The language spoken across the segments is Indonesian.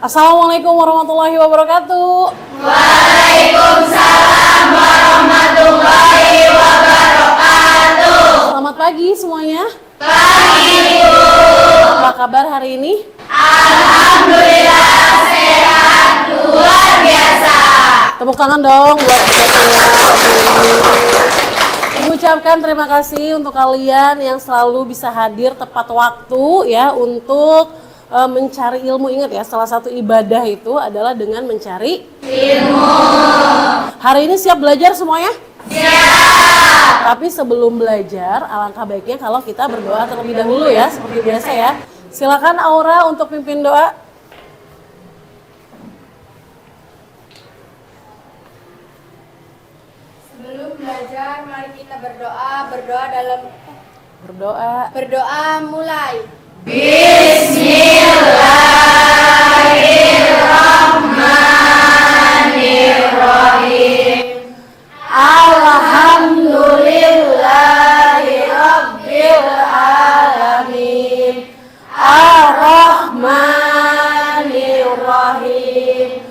Assalamualaikum warahmatullahi wabarakatuh. Waalaikumsalam warahmatullahi wabarakatuh. Selamat pagi semuanya. Pagi Bu. Apa kabar hari ini? Alhamdulillah sehat luar biasa. Tepuk tangan dong buat kita ya. Ucapkan terima kasih untuk kalian yang selalu bisa hadir tepat waktu ya untuk mencari ilmu. Ingat ya, salah satu ibadah itu adalah dengan mencari Ilmu. Hari ini siap belajar semuanya? Siap. Tapi sebelum belajar, alangkah baiknya kalau kita berdoa terlebih dahulu ya, seperti biasa ya. Silakan Aura untuk pimpin doa. Sebelum belajar, mari kita berdoa. Berdoa. Berdoa mulai. Bismillahirrahmanirrahim. Alhamdulillahi rabbil alamin. Ar-Rahmanirrahim.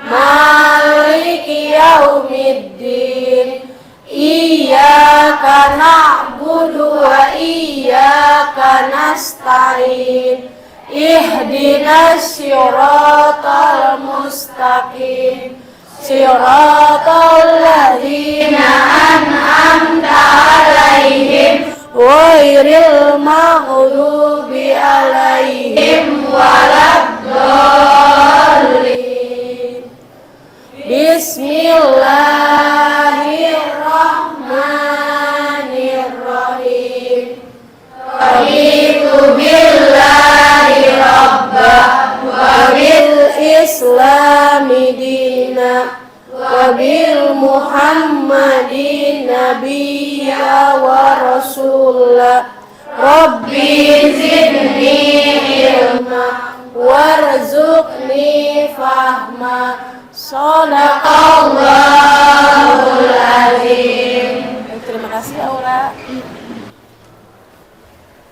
Maliki yaumiddin. Iyyaka na'budu wa iyyaka nasta'in. Ihdinas siratal mustaqim. Siratal ladzina an'amta 'alaihim ghairil maghdubi 'alaihim waladdallin. Bismillahirrahmanirrahim. Raditu billahi rabba wa bil islami dina wa bil muhammadin nabiyya wa rasulah. Rabbi zidni ilma warzuqni fahma. Shadaqallahul azim. Terima kasih Aura.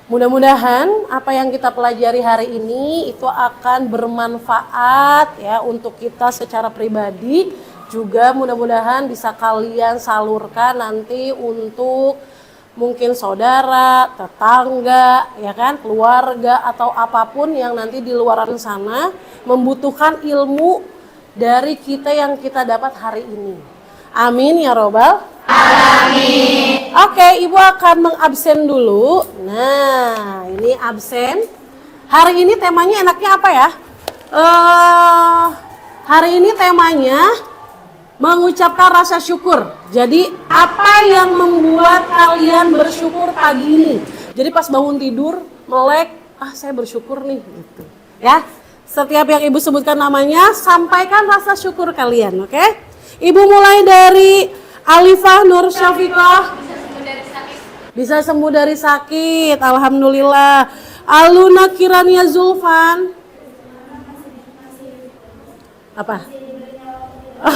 Mudah-mudahan apa yang kita pelajari hari ini itu akan bermanfaat ya untuk kita secara pribadi, juga mudah-mudahan bisa kalian salurkan nanti untuk mungkin saudara, tetangga, ya kan, keluarga atau apapun yang nanti di luar sana membutuhkan ilmu dari kita yang kita dapat hari ini. Amin ya robbal alamin. Oke, Ibu akan mengabsen dulu. Nah, ini absen. Hari ini temanya enaknya apa ya? Hari ini temanya mengucapkan rasa syukur. Jadi, apa yang membuat kalian bersyukur pagi ini? Jadi pas bangun tidur, melek, saya bersyukur nih gitu. Ya. Setiap yang Ibu sebutkan namanya, sampaikan rasa syukur kalian, oke? Ibu mulai dari Alifah Nur Syafiqah. Bisa sembuh dari sakit, alhamdulillah. Aluna Kirania Zulfan. Apa?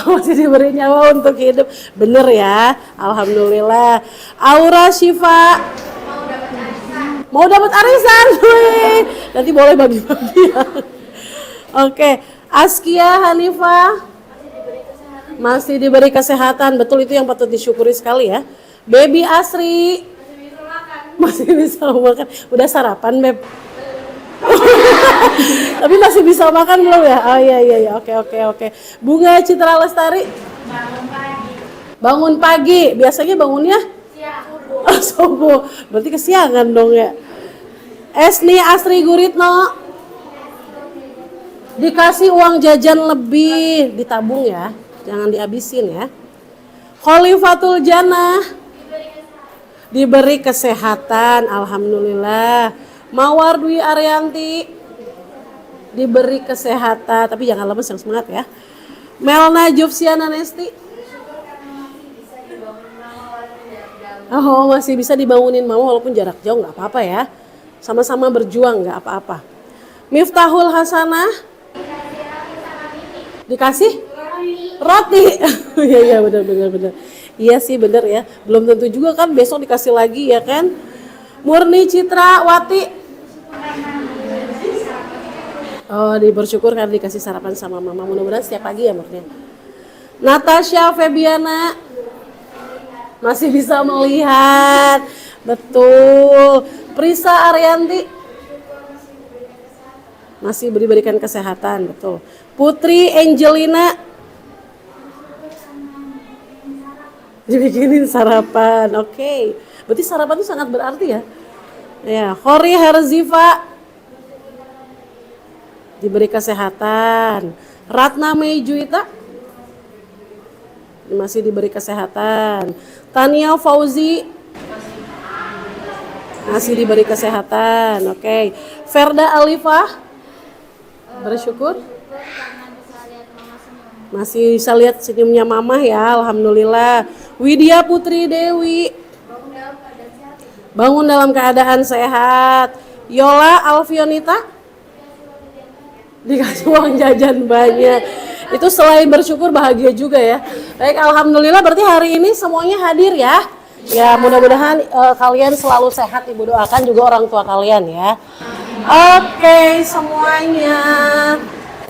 Masih diberi nyawa untuk hidup. Bener ya, alhamdulillah. Aura Syifa. Mau dapat arisan. Nanti boleh bagi-bagi ya. Oke, Askia Hanifah masih diberi kesehatan, betul, itu yang patut disyukuri sekali ya. Baby Asri masih bisa makan, udah sarapan Beb? Tapi masih bisa makan belum ya? Oh iya, oke. Bunga Citra Lestari bangun pagi, biasanya bangunnya? Subuh, berarti kesiangan dong ya. Esni Asri Guritno dikasih uang jajan lebih, ditabung ya, jangan dihabisin ya. Khalifatul Jannah diberi kesehatan, alhamdulillah. Mawar Dwi Arianti diberi kesehatan, tapi jangan lemes, yang semangat ya. Melna Jufsiana Nesti, masih bisa dibangunin mama walaupun jarak jauh, nggak apa-apa ya. Sama-sama berjuang, nggak apa-apa. Miftahul Hasanah dikasih roti. Iya benar. Iya sih benar ya. Belum tentu juga kan besok dikasih lagi ya kan. Murni Citra Wati Oh, bersyukur karena dikasih sarapan sama mama. Mudah-mudahan setiap pagi ya Murnya. Natasha Febiana masih bisa melihat. Betul. Prisa Arianti masih diberikan kesehatan, betul. Putri Angelina dibikinin sarapan. Oke. Berarti sarapan itu sangat berarti ya. Ya, Khori Herzifa diberi kesehatan. Ratna Mei Juita masih diberi kesehatan. Tania Fauzi masih diberi kesehatan. Oke. Ferda Alifah bersyukur masih bisa lihat senyumnya mama ya, alhamdulillah. Widya Putri Dewi bangun dalam keadaan sehat. Yola Alfionita dikasih uang jajan banyak. Itu selain bersyukur bahagia juga ya. Baik, alhamdulillah berarti hari ini semuanya hadir ya. Ya, mudah-mudahan kalian selalu sehat, Ibu doakan juga orang tua kalian ya. Oke, semuanya.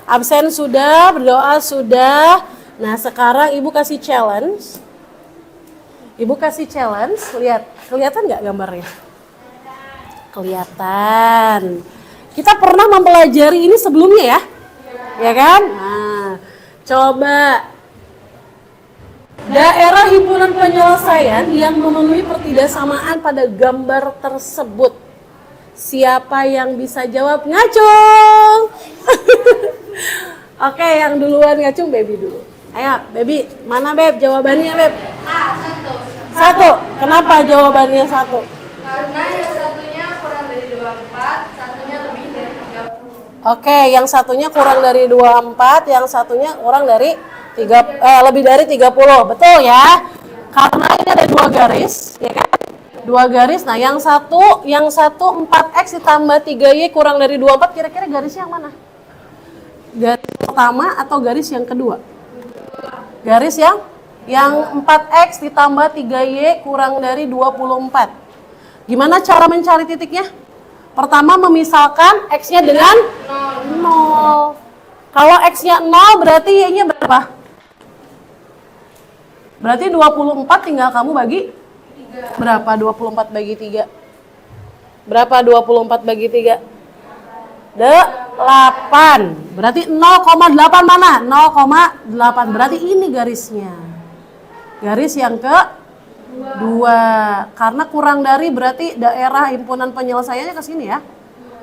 Absen sudah, berdoa sudah. Nah, sekarang Ibu kasih challenge. Ibu kasih challenge, lihat. Kelihatan nggak gambarnya? Kelihatan. Kita pernah mempelajari ini sebelumnya ya? Ya kan? Nah, coba daerah himpunan penyelesaian yang memenuhi pertidaksamaan pada gambar tersebut. Siapa yang bisa jawab? Ngacung. Oke, yang duluan ngacung Baby dulu. Ayo, Baby, mana Beb jawabannya Beb? Satu. Kenapa jawabannya satu? Karena yang satunya kurang dari 24, satunya lebih dari 30. Oke, yang satunya kurang dari 24, yang satunya kurang dari lebih dari 30. Betul ya? Karena ini ada dua garis, ya kan? Dua garis. Nah, yang satu 4x ditambah 3y kurang dari 24, kira-kira garisnya yang mana? Garis pertama atau garis yang kedua? Garis yang 4x ditambah 3y kurang dari 24. Gimana cara mencari titiknya? Pertama memisalkan x-nya dengan 0. Kalau x-nya 0 berarti y-nya berapa? Berarti 24 tinggal kamu bagi berapa? 24 bagi 3. Berapa 24 bagi 3? 8. Berarti 0,8 mana? 0,8. Berarti ini garisnya. Garis yang ke-2. Karena kurang dari berarti daerah himpunan penyelesaiannya ke sini ya.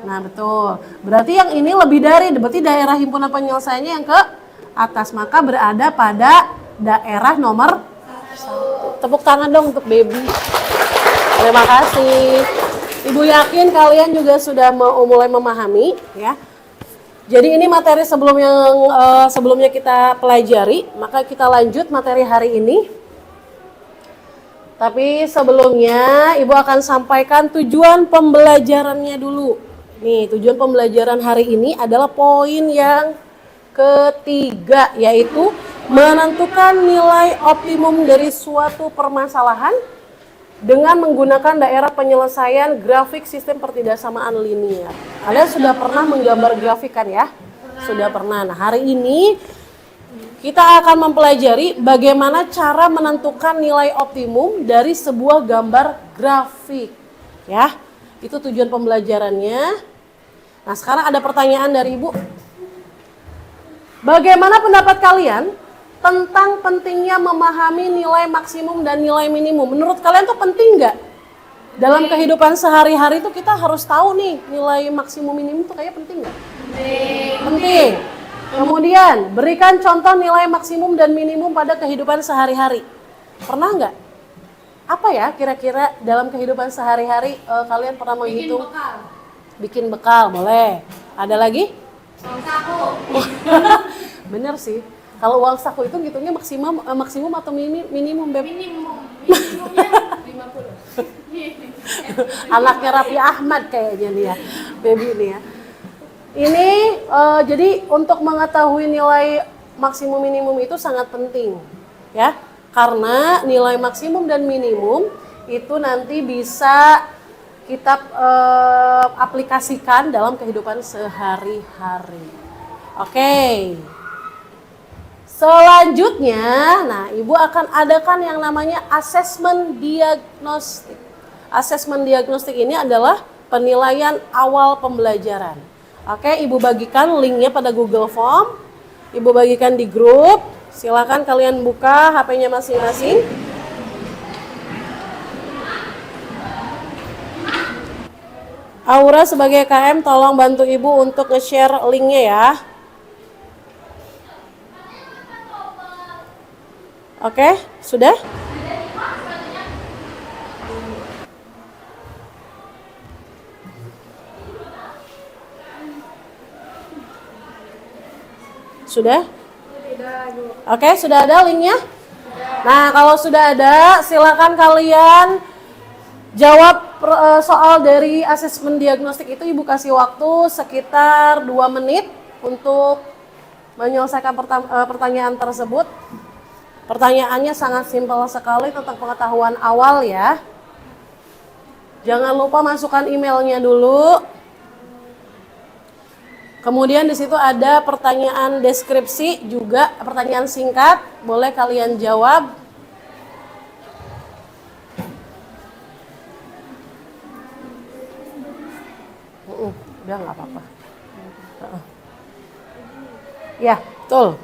Nah, betul. Berarti yang ini lebih dari, berarti daerah himpunan penyelesaiannya yang ke atas. Maka berada pada daerah nomor 1. Tepuk tangan dong untuk Baby. Terima kasih. Ibu yakin kalian juga sudah mulai memahami ya. Jadi ini materi sebelumnya kita pelajari, maka kita lanjut materi hari ini. Tapi sebelumnya Ibu akan sampaikan tujuan pembelajarannya dulu. Nih, tujuan pembelajaran hari ini adalah poin yang ketiga, yaitu menentukan nilai optimum dari suatu permasalahan dengan menggunakan daerah penyelesaian grafik sistem pertidaksamaan linear. Kalian sudah pernah menggambar grafik kan ya? Sudah pernah. Nah, hari ini kita akan mempelajari bagaimana cara menentukan nilai optimum dari sebuah gambar grafik. Ya, itu tujuan pembelajarannya. Nah, sekarang ada pertanyaan dari Ibu. Bagaimana pendapat kalian tentang pentingnya memahami nilai maksimum dan nilai minimum? Menurut kalian tuh penting nggak? Dalam kehidupan sehari-hari tuh kita harus tahu nih nilai maksimum minimum tuh kayak penting nggak? Penting. Kemudian berikan contoh nilai maksimum dan minimum pada kehidupan sehari-hari. Pernah nggak? Apa ya kira-kira dalam kehidupan sehari-hari kalian pernah menghitung? Bikin bekal, boleh. Ada lagi? Uang saku. Bener sih. Kalau uang saku itu ngitungnya maksimum atau minimum, Beb? Minimumnya 50. Anaknya Raffi Ahmad kayaknya nih ya, Baby ini ya. Ini jadi untuk mengetahui nilai maksimum minimum itu sangat penting ya. Karena nilai maksimum dan minimum itu nanti bisa kita aplikasikan dalam kehidupan sehari-hari. Oke. Selanjutnya, nah Ibu akan adakan yang namanya asesmen diagnostik. Asesmen diagnostik ini adalah penilaian awal pembelajaran. Oke, Ibu bagikan linknya pada Google Form. Ibu bagikan di grup. Silakan kalian buka HP-nya masing-masing. Aura sebagai KM tolong bantu Ibu untuk nge-share linknya ya. Oke, sudah? Sudah? Oke, sudah ada linknya? Nah, kalau sudah ada, silakan kalian jawab soal dari asesmen diagnostik itu. Ibu kasih waktu sekitar 2 menit untuk menyelesaikan pertanyaan tersebut. Pertanyaannya sangat simpel sekali tentang pengetahuan awal ya. Jangan lupa masukkan emailnya dulu. Kemudian di situ ada pertanyaan deskripsi juga, pertanyaan singkat, boleh kalian jawab. Udah nggak apa-apa. Ya, betul.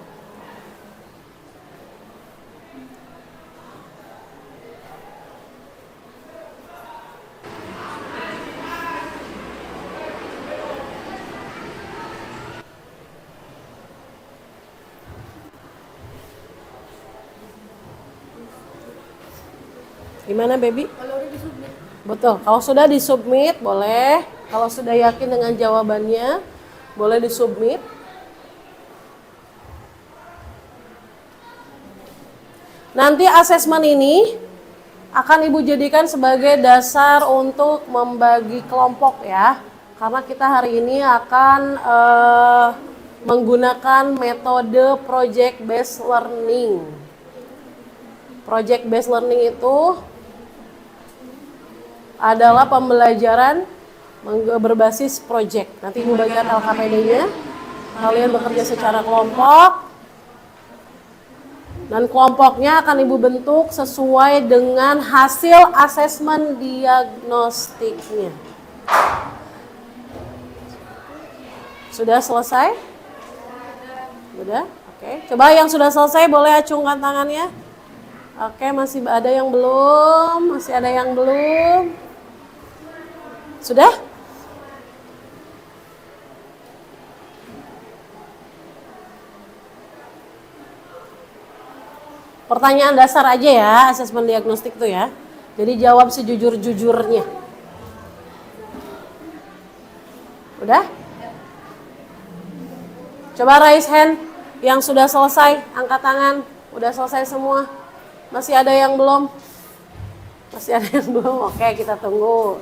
Gimana baby? Kalau udah disubmit. Betul, kalau sudah disubmit boleh. Kalau sudah yakin dengan jawabannya, boleh disubmit. Nanti asesmen ini akan Ibu jadikan sebagai dasar untuk membagi kelompok ya. Karena kita hari ini akan menggunakan metode project based learning. Project based learning itu adalah pembelajaran berbasis project. Nanti Ibu bagikan LKPD-nya. Kalian bekerja secara kelompok. Dan kelompoknya akan Ibu bentuk sesuai dengan hasil asesmen diagnostiknya. Sudah selesai? Sudah? Oke. Coba yang sudah selesai boleh acungkan tangannya. Oke, masih ada yang belum? Masih ada yang belum? Sudah? Pertanyaan dasar aja ya, asesmen diagnostik tuh ya. Jadi jawab sejujur-jujurnya. Udah? Coba raise hand yang sudah selesai, angkat tangan. Udah selesai semua. Masih ada yang belum? Masih ada yang belum? Oke, kita tunggu.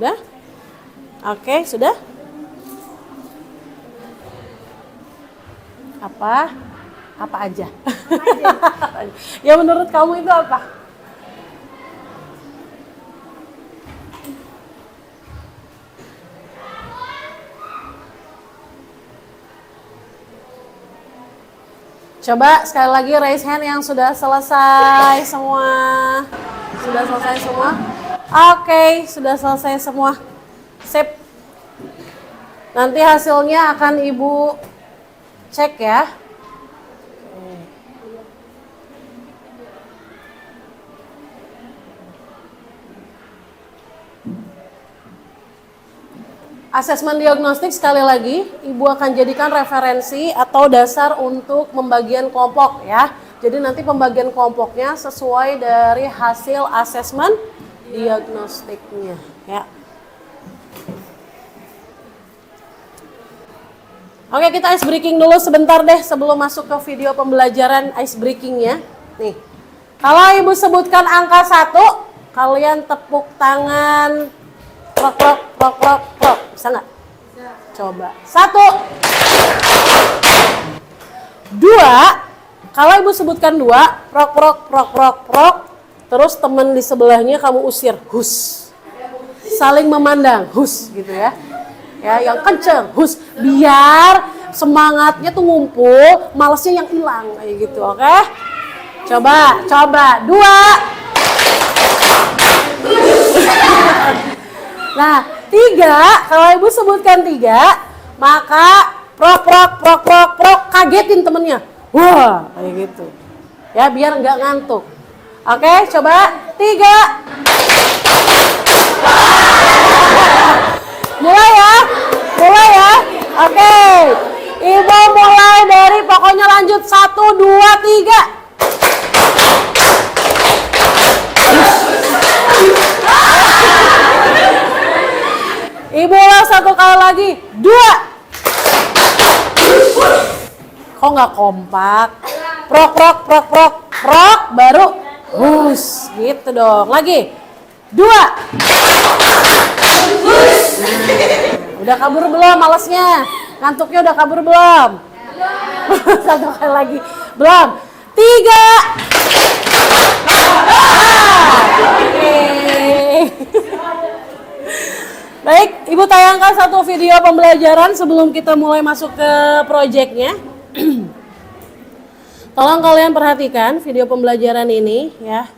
Udah? Oke, sudah? Apa? Apa aja? Ya menurut kamu itu apa? Coba sekali lagi raise hand yang sudah selesai semua. Sudah selesai semua? Oke, sudah selesai semua. Sip. Nanti hasilnya akan Ibu cek ya. Asesmen diagnostik sekali lagi, Ibu akan jadikan referensi atau dasar untuk pembagian kelompok ya. Jadi nanti pembagian kelompoknya sesuai dari hasil asesmen diagnostiknya ya. Oke, kita ice breaking dulu sebentar deh sebelum masuk ke video pembelajaran ice breakingnya. Nih, kalau Ibu sebutkan angka 1, kalian tepuk tangan. Prok, prok, prok, prok, prok. Bisa nggak? Bisa. Coba. 1. 2, kalau ibu sebutkan 2, prok prok prok prok prok, terus teman di sebelahnya kamu usir, hus. Saling memandang, hus gitu ya. Ya, yang kenceng, hus, biar semangatnya tuh ngumpul, malesnya yang hilang kayak gitu, oke? Coba, 2. Nah, 3, kalau ibu sebutkan 3, maka prok prok prok prok prok, kagetin temennya. Wah, kayak gitu. Ya, biar nggak ngantuk. Oke, coba 3. Mulai ya. Oke. Ibu mulai dari pokoknya lanjut 1, 2, 3. Ibu ulang 1 kali lagi. 2. Kok nggak kompak? Prok prok prok prok prok, baru hus gitu dong. Lagi. 2. Udah kabur belum malesnya? Ngantuknya udah kabur belum? 1 kali lagi. Belum. 3. Oke. Baik, Ibu tayangkan satu video pembelajaran sebelum kita mulai masuk ke proyeknya. Tolong kalian perhatikan video pembelajaran ini ya.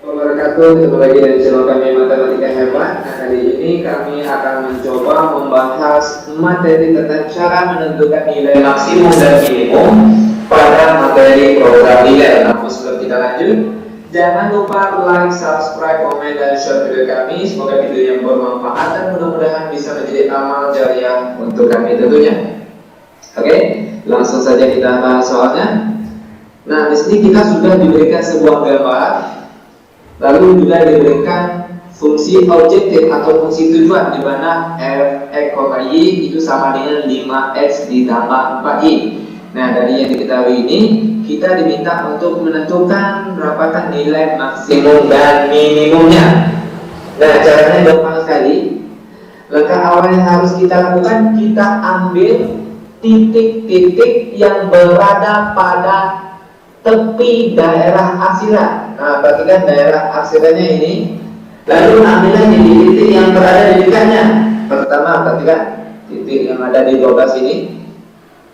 Wabarakatuh, ketemu lagi dari channel kami Matematika Hebat. Nah, kali ini kami akan mencoba membahas materi tentang cara menentukan nilai maksimum dan minimum pada materi program nilai. Namun sebelum kita lanjut, jangan lupa like, subscribe, komen, dan share video kami. Semoga video yang bermanfaat dan mudah-mudahan bisa menjadi amal jariah untuk kami tentunya. Oke, langsung saja kita bahas soalnya. Nah, di sini kita sudah diberikan sebuah gambar, lalu juga diberikan fungsi objektif atau fungsi tujuan di mana f(x, y) itu sama dengan 5x ditambah 4y. Nah, dari yang diketahui ini kita diminta untuk menentukan berapakah nilai maksimum dan minimumnya. Nah, caranya gampang sekali. Langkah awal yang harus kita lakukan, kita ambil titik-titik yang berada pada tepi daerah aksiran. Nah, perhatikan daerah aksirannya ini. Lalu ambillah titik-titik yang berada di dekatnya. Pertama, perhatikan titik yang ada di 12 ini,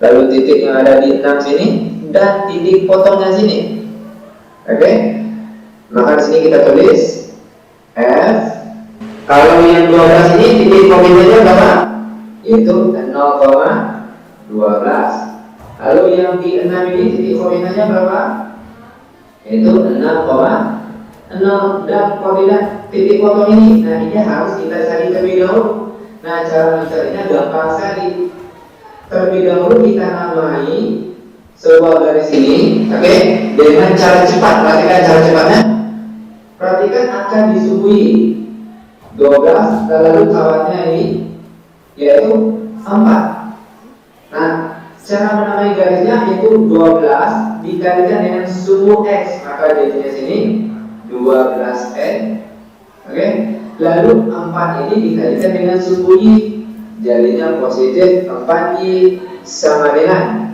lalu titik yang ada di 6 sini, dan titik potongnya sini. Oke? Maka di sini kita tulis F. Kalau yang 12 ini titik koordinatnya berapa? Yaitu 0,12. Lalu yang di 6 ini titik koordinatnya berapa? Yaitu 6,0, dan koordinat titik potong ini. Nah, ini harus kita cari terlebih dahulu. Nah, cara mencarinya gampang sekali. Terlebih dahulu kita namai sebuah garis ini, oke, dengan cara cepat. Perhatikan cara cepatnya. Perhatikan akan disuguhi 12, dan lalu kawannya ini yaitu 4. Nah, cara menamai garisnya itu 12 dikalikan dengan sumbu x, maka jadinya sini 12x. Oke, lalu 4 ini dikalikan dengan sumbu y, jadinya positif 4y sama dengan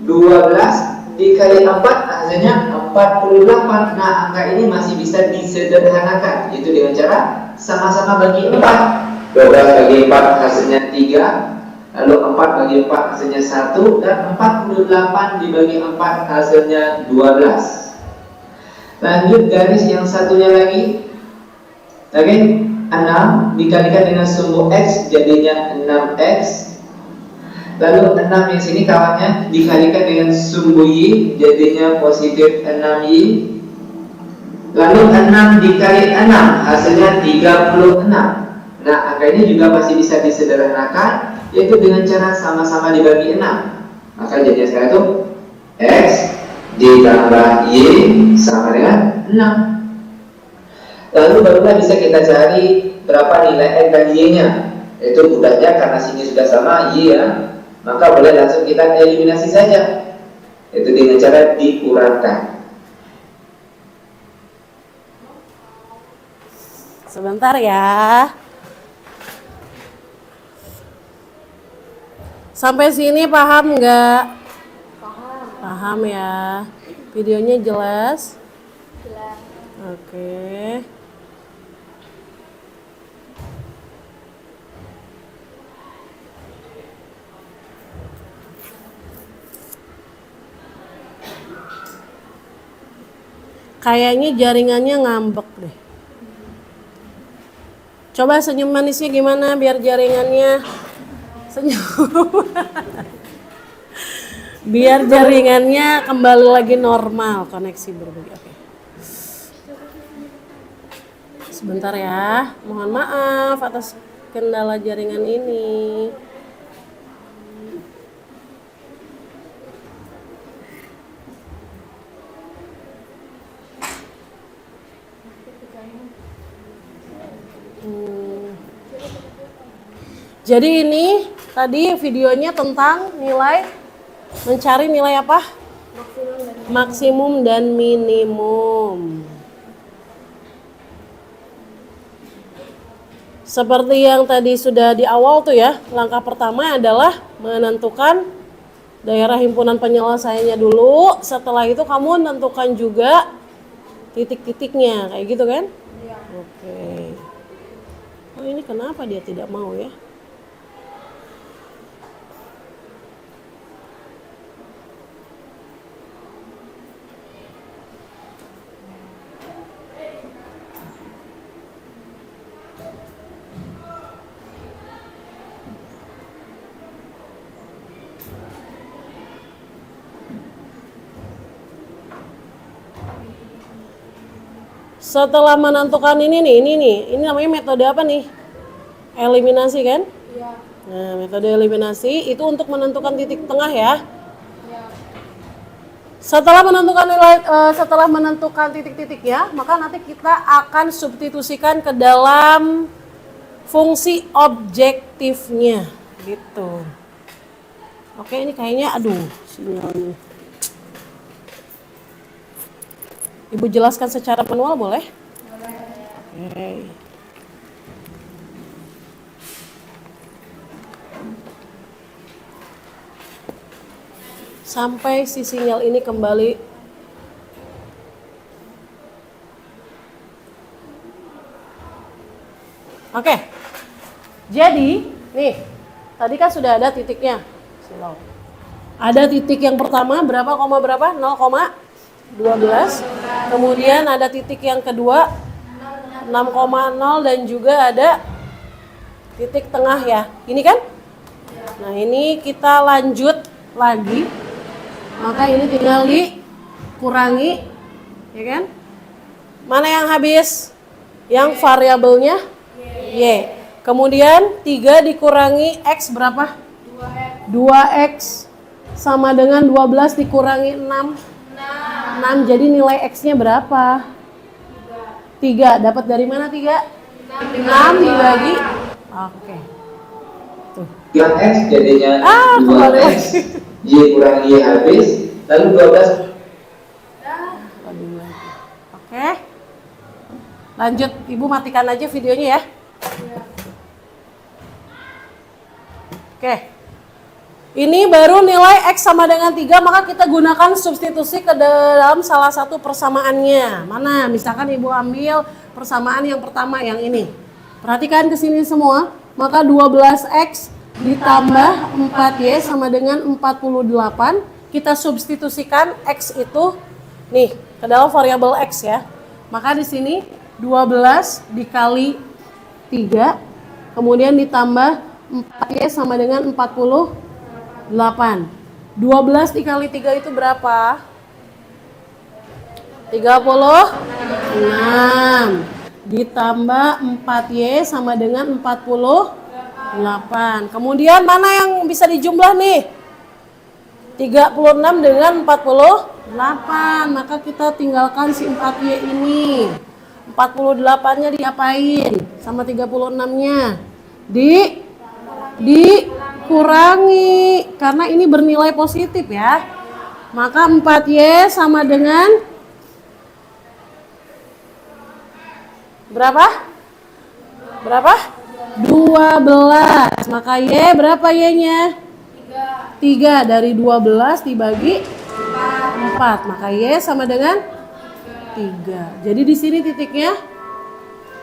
12 dikali 4 hasilnya 48. Nah, angka ini masih bisa disederhanakan, yaitu dengan cara sama-sama bagi 4. 12 bagi 4 hasilnya 3, lalu 4 bagi 4 hasilnya 1, dan 48 dibagi 4 hasilnya 12. Lanjut garis yang satunya lagi. Oke, 6 dikalikan dengan sumbu x jadinya 6x. Lalu 6 yang sini kawannya dikalikan dengan sumbu y jadinya positif 6y. Lalu 6 dikali 6 hasilnya 36. Nah, angka ini juga masih bisa disederhanakan, yaitu dengan cara sama-sama dibagi 6. Maka jadinya sekarang itu x ditambah y sama dengan 6. Lalu barulah bisa kita cari berapa nilai x dan y-nya. Itu mudahnya karena sini sudah sama y ya, maka boleh langsung kita eliminasi saja, itu dengan cara dikurangkan. Sebentar ya. Sampai sini paham nggak? Paham ya. Videonya jelas? Jelas. Oke. Kayaknya jaringannya ngambek deh. Coba senyum manisnya gimana biar jaringannya senyum. Biar jaringannya kembali lagi normal, koneksi berbagi. Oke. Sebentar ya, mohon maaf atas kendala jaringan ini. Jadi ini tadi videonya tentang mencari nilai apa? Maksimum dan minimum. Seperti yang tadi sudah di awal tuh ya, langkah pertama adalah menentukan daerah himpunan penyelesaiannya dulu. Setelah itu kamu menentukan juga titik-titiknya, kayak gitu kan? Iya. Oke. Oh ini kenapa dia tidak mau ya? Setelah menentukan ini namanya metode apa nih? Eliminasi kan? Iya. Nah, metode eliminasi itu untuk menentukan titik tengah ya. Iya. Setelah menentukan titik-titiknya, maka nanti kita akan substitusikan ke dalam fungsi objektifnya, gitu. Oke, ini kayaknya sinyalnya. Ibu jelaskan secara manual boleh? Oke. Sampai si sinyal ini kembali. Oke. Jadi, nih, tadi kan sudah ada titiknya. Ada titik yang pertama berapa, 0,12. Kemudian ada titik yang kedua 6,0 dan juga ada titik tengah ya. Ini kan? Nah, ini kita lanjut lagi. Maka ini tinggal dikurangi, ya kan? Mana yang habis? Yang variabelnya Y. Kemudian 3 dikurangi X berapa? 2X sama dengan 12 dikurangi 6. 6, jadi nilai X-nya berapa? 3. Dapat dari mana 3? 6 dibagi. Oke. Tuh. Yang X jadinya kembali 2X, Y kurang Y habis, lalu 12. Oke. Lanjut, Ibu matikan aja videonya ya. Oke. Ini baru nilai X sama dengan 3, maka kita gunakan substitusi ke dalam salah satu persamaannya. Mana? Misalkan Ibu ambil persamaan yang pertama, yang ini. Perhatikan ke sini semua. Maka 12X ditambah 4Y sama dengan 48. Kita substitusikan X itu nih ke dalam variabel X ya. Maka di sini 12 dikali 3, kemudian ditambah 4Y sama dengan 48. 12 dikali 3 itu berapa? 36. Ditambah 4Y sama dengan 48. Kemudian mana yang bisa dijumlah nih? 36 dengan 48. Maka kita tinggalkan si 4Y ini. 48-nya diapain? Sama 36-nya. Dikurangi. Karena ini bernilai positif ya. Maka 4Y sama dengan berapa? 12. Maka Y berapa Y-nya? 3 dari 12 dibagi 4. Maka Y sama dengan 3. Jadi di sini titiknya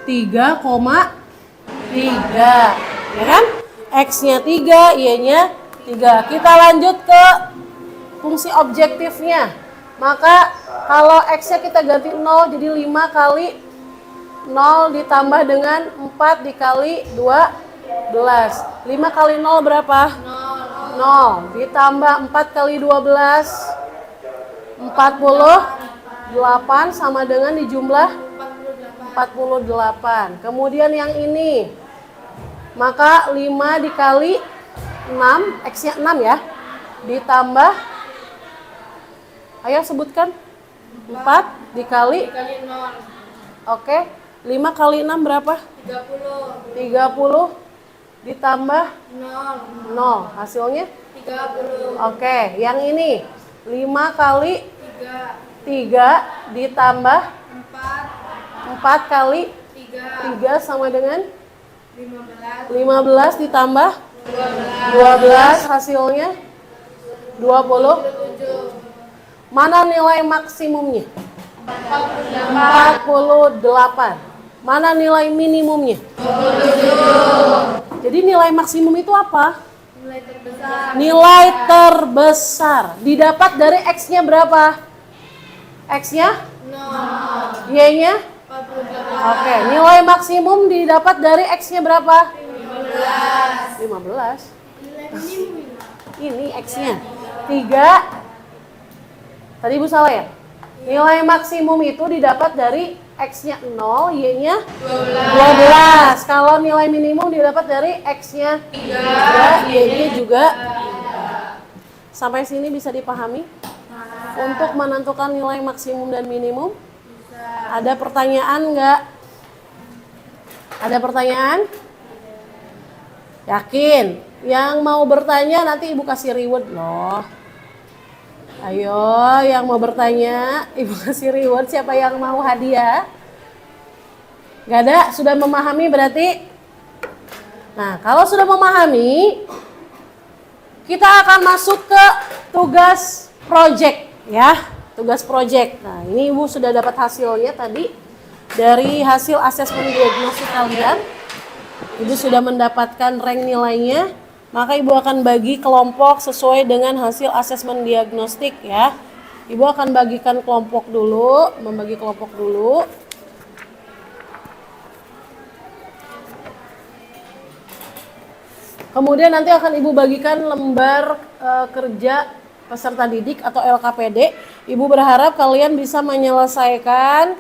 3,3. Ya kan? X-nya 3, Y-nya 3. Kita lanjut ke fungsi objektifnya. Maka kalau X-nya kita ganti 0, jadi 5 kali 0 ditambah dengan 4 dikali 12. 5 kali 0 berapa? 0. Ditambah 4 kali 12, 48 sama dengan di jumlah 48. Kemudian yang ini, maka 5 dikali 6, X-nya 6 ya, ditambah, ayo sebutkan, 4 dikali 0. oke, 5 kali 6 berapa? 30 ditambah 0, hasilnya 30. oke. Yang ini 5 kali 3 ditambah 4 kali 3 sama dengan 15 ditambah 12, hasilnya 20. Mana nilai maksimumnya? 48. Mana nilai minimumnya? 27. Jadi nilai maksimum itu apa? Nilai terbesar. Nilai terbesar. Didapat dari X-nya berapa? X-nya? 0. Y-nya? 48. Oke, nilai maksimum didapat dari X-nya berapa? 15. Ini X-nya 3. Tadi Ibu salah ya? Nilai maksimum itu didapat dari X-nya 0, Y-nya 12. Kalau nilai minimum didapat dari X-nya 3, Y-nya juga 3. Sampai sini bisa dipahami? Untuk menentukan nilai maksimum dan minimum? Ada pertanyaan nggak? Ada pertanyaan? Yakin? Yang mau bertanya nanti Ibu kasih reward loh. Ayo yang mau bertanya, Ibu kasih reward. Siapa yang mau hadiah? Gak ada? Sudah memahami berarti? Nah, kalau sudah memahami, kita akan masuk ke tugas project ya. Tugas project. Nah, ini Ibu sudah dapat hasilnya tadi. Dari hasil asesmen diagnosis kalian, Ibu sudah mendapatkan rank nilainya. Maka Ibu akan bagi kelompok sesuai dengan hasil asesmen diagnostik ya. Ibu akan bagikan kelompok dulu, membagi kelompok dulu. Kemudian nanti akan Ibu bagikan lembar kerja peserta didik atau LKPD. Ibu berharap kalian bisa menyelesaikan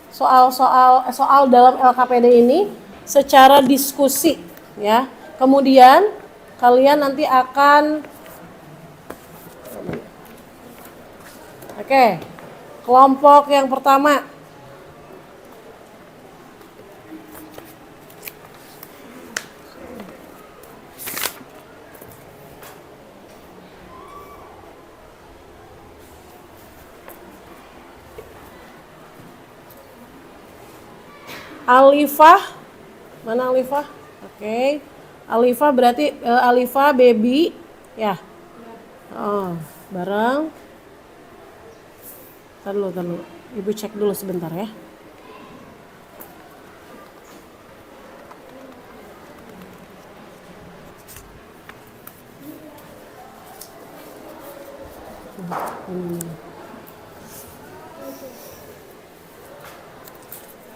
soal dalam LKPD ini secara diskusi ya. Kemudian kalian nanti akan kelompok yang pertama. Alifah, mana Alifah? Oke. Alifah berarti Alifah baby ya. Oh, bareng. Tar dulu. Ibu cek dulu sebentar ya.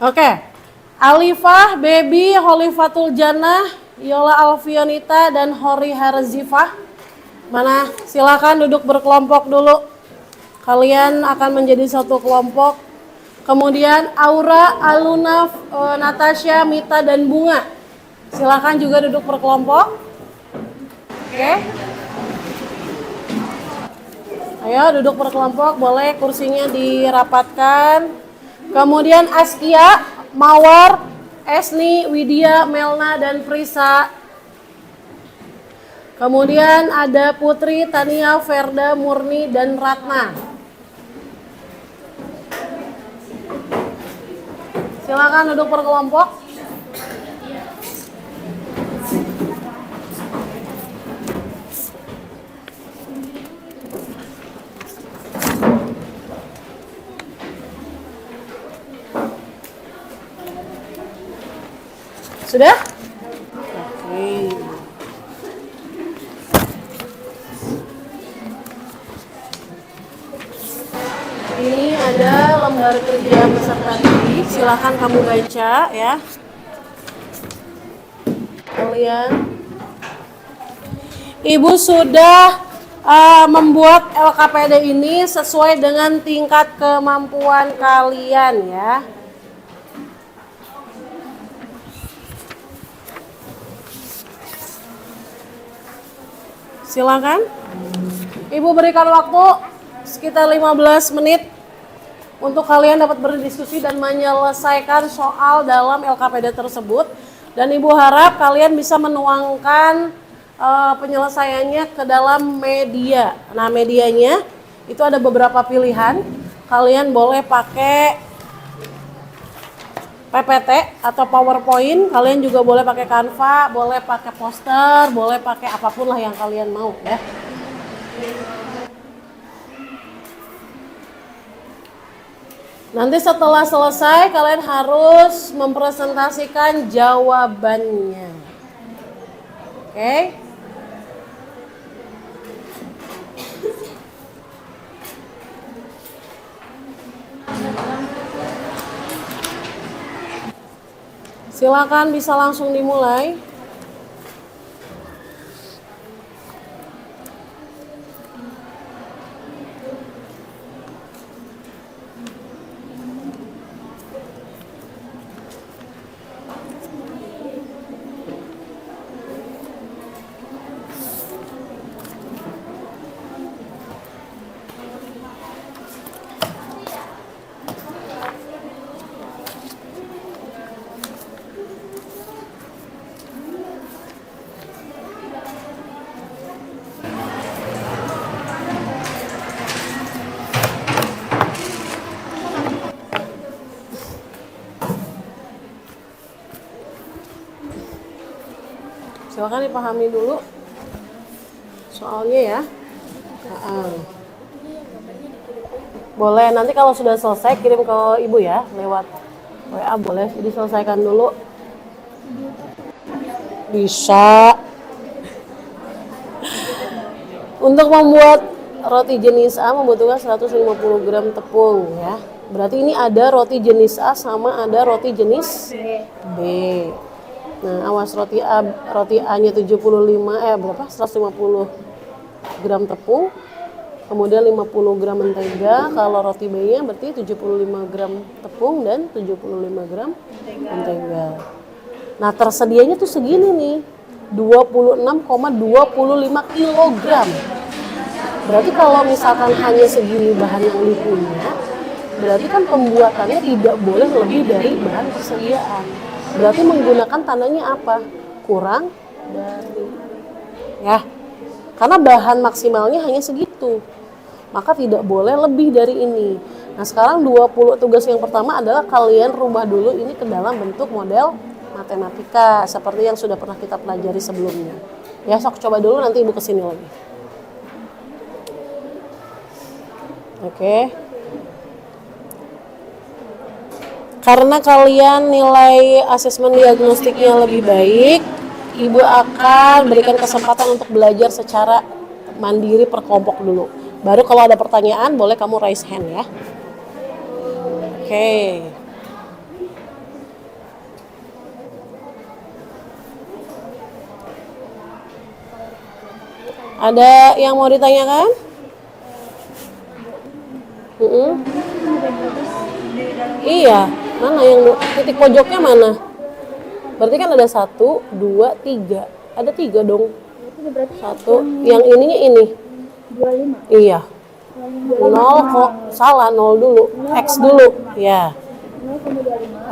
Oke. Alifah baby Holifatul Jannah, Yola Alfionita dan Hori Harzifah. Mana? Silakan duduk berkelompok dulu. Kalian akan menjadi satu kelompok. Kemudian Aura, Aluna, Natasha, Mita dan Bunga. Silakan juga duduk berkelompok. Oke. Ayo duduk berkelompok, boleh kursinya dirapatkan. Kemudian Askia, Mawar, Esni, Widya, Melna, dan Frisa. Kemudian ada Putri, Tania, Verda, Murni, dan Ratna. Silakan duduk berkelompok. Sudah? Oke. Ini ada lembar kerja peserta didik. Silakan kamu baca ya. Kalian. Ibu sudah membuat LKPD ini sesuai dengan tingkat kemampuan kalian ya. Silakan. Ibu berikan waktu sekitar 15 menit untuk kalian dapat berdiskusi dan menyelesaikan soal dalam LKPD tersebut. Dan Ibu harap kalian bisa menuangkan penyelesaiannya ke dalam media. Nah, medianya itu ada beberapa pilihan. Kalian boleh pakai PPT atau PowerPoint, kalian juga boleh pakai Canva, boleh pakai poster, boleh pakai apapun lah yang kalian mau ya. Nanti setelah selesai kalian harus mempresentasikan jawabannya. Oke? Silakan bisa langsung dimulai. Silakan dipahami dulu soalnya ya. Boleh, nanti kalau sudah selesai kirim ke ibu ya lewat WA, boleh diselesaikan dulu. Bisa. Untuk membuat roti jenis A membutuhkan 150 gram tepung ya. Berarti ini ada roti jenis A sama ada roti jenis B. Nah, awas roti A-nya 150 gram tepung. Kemudian 50 gram mentega. Kalau roti B-nya berarti 75 gram tepung dan 75 gram mentega. Nah, tersedianya tuh segini nih. 26,25 kilogram. Berarti kalau misalkan hanya segini bahan yang dipunya, berarti kan pembuatannya tidak boleh lebih dari bahan persediaan. Berarti menggunakan tandanya apa? Kurang dari. Ya. Karena bahan maksimalnya hanya segitu. Maka tidak boleh lebih dari ini. Nah, sekarang 20 tugas yang pertama adalah kalian rubah dulu ini ke dalam bentuk model matematika seperti yang sudah pernah kita pelajari sebelumnya. Ya, sok coba dulu nanti ibu kesini lagi. Oke. Karena kalian nilai asesmen diagnostiknya lebih baik, ibu akan berikan kesempatan untuk belajar secara mandiri per kelompok dulu. Baru kalau ada pertanyaan boleh kamu raise hand ya. Oke. Ada yang mau ditanyakan? Iya, mana yang titik pojoknya mana? Berarti kan ada 1, 2, 3. Ada 3 dong. 1, yang ininya ini. 25. Iya. 0 kok, salah 0 dulu. X dulu. Ya.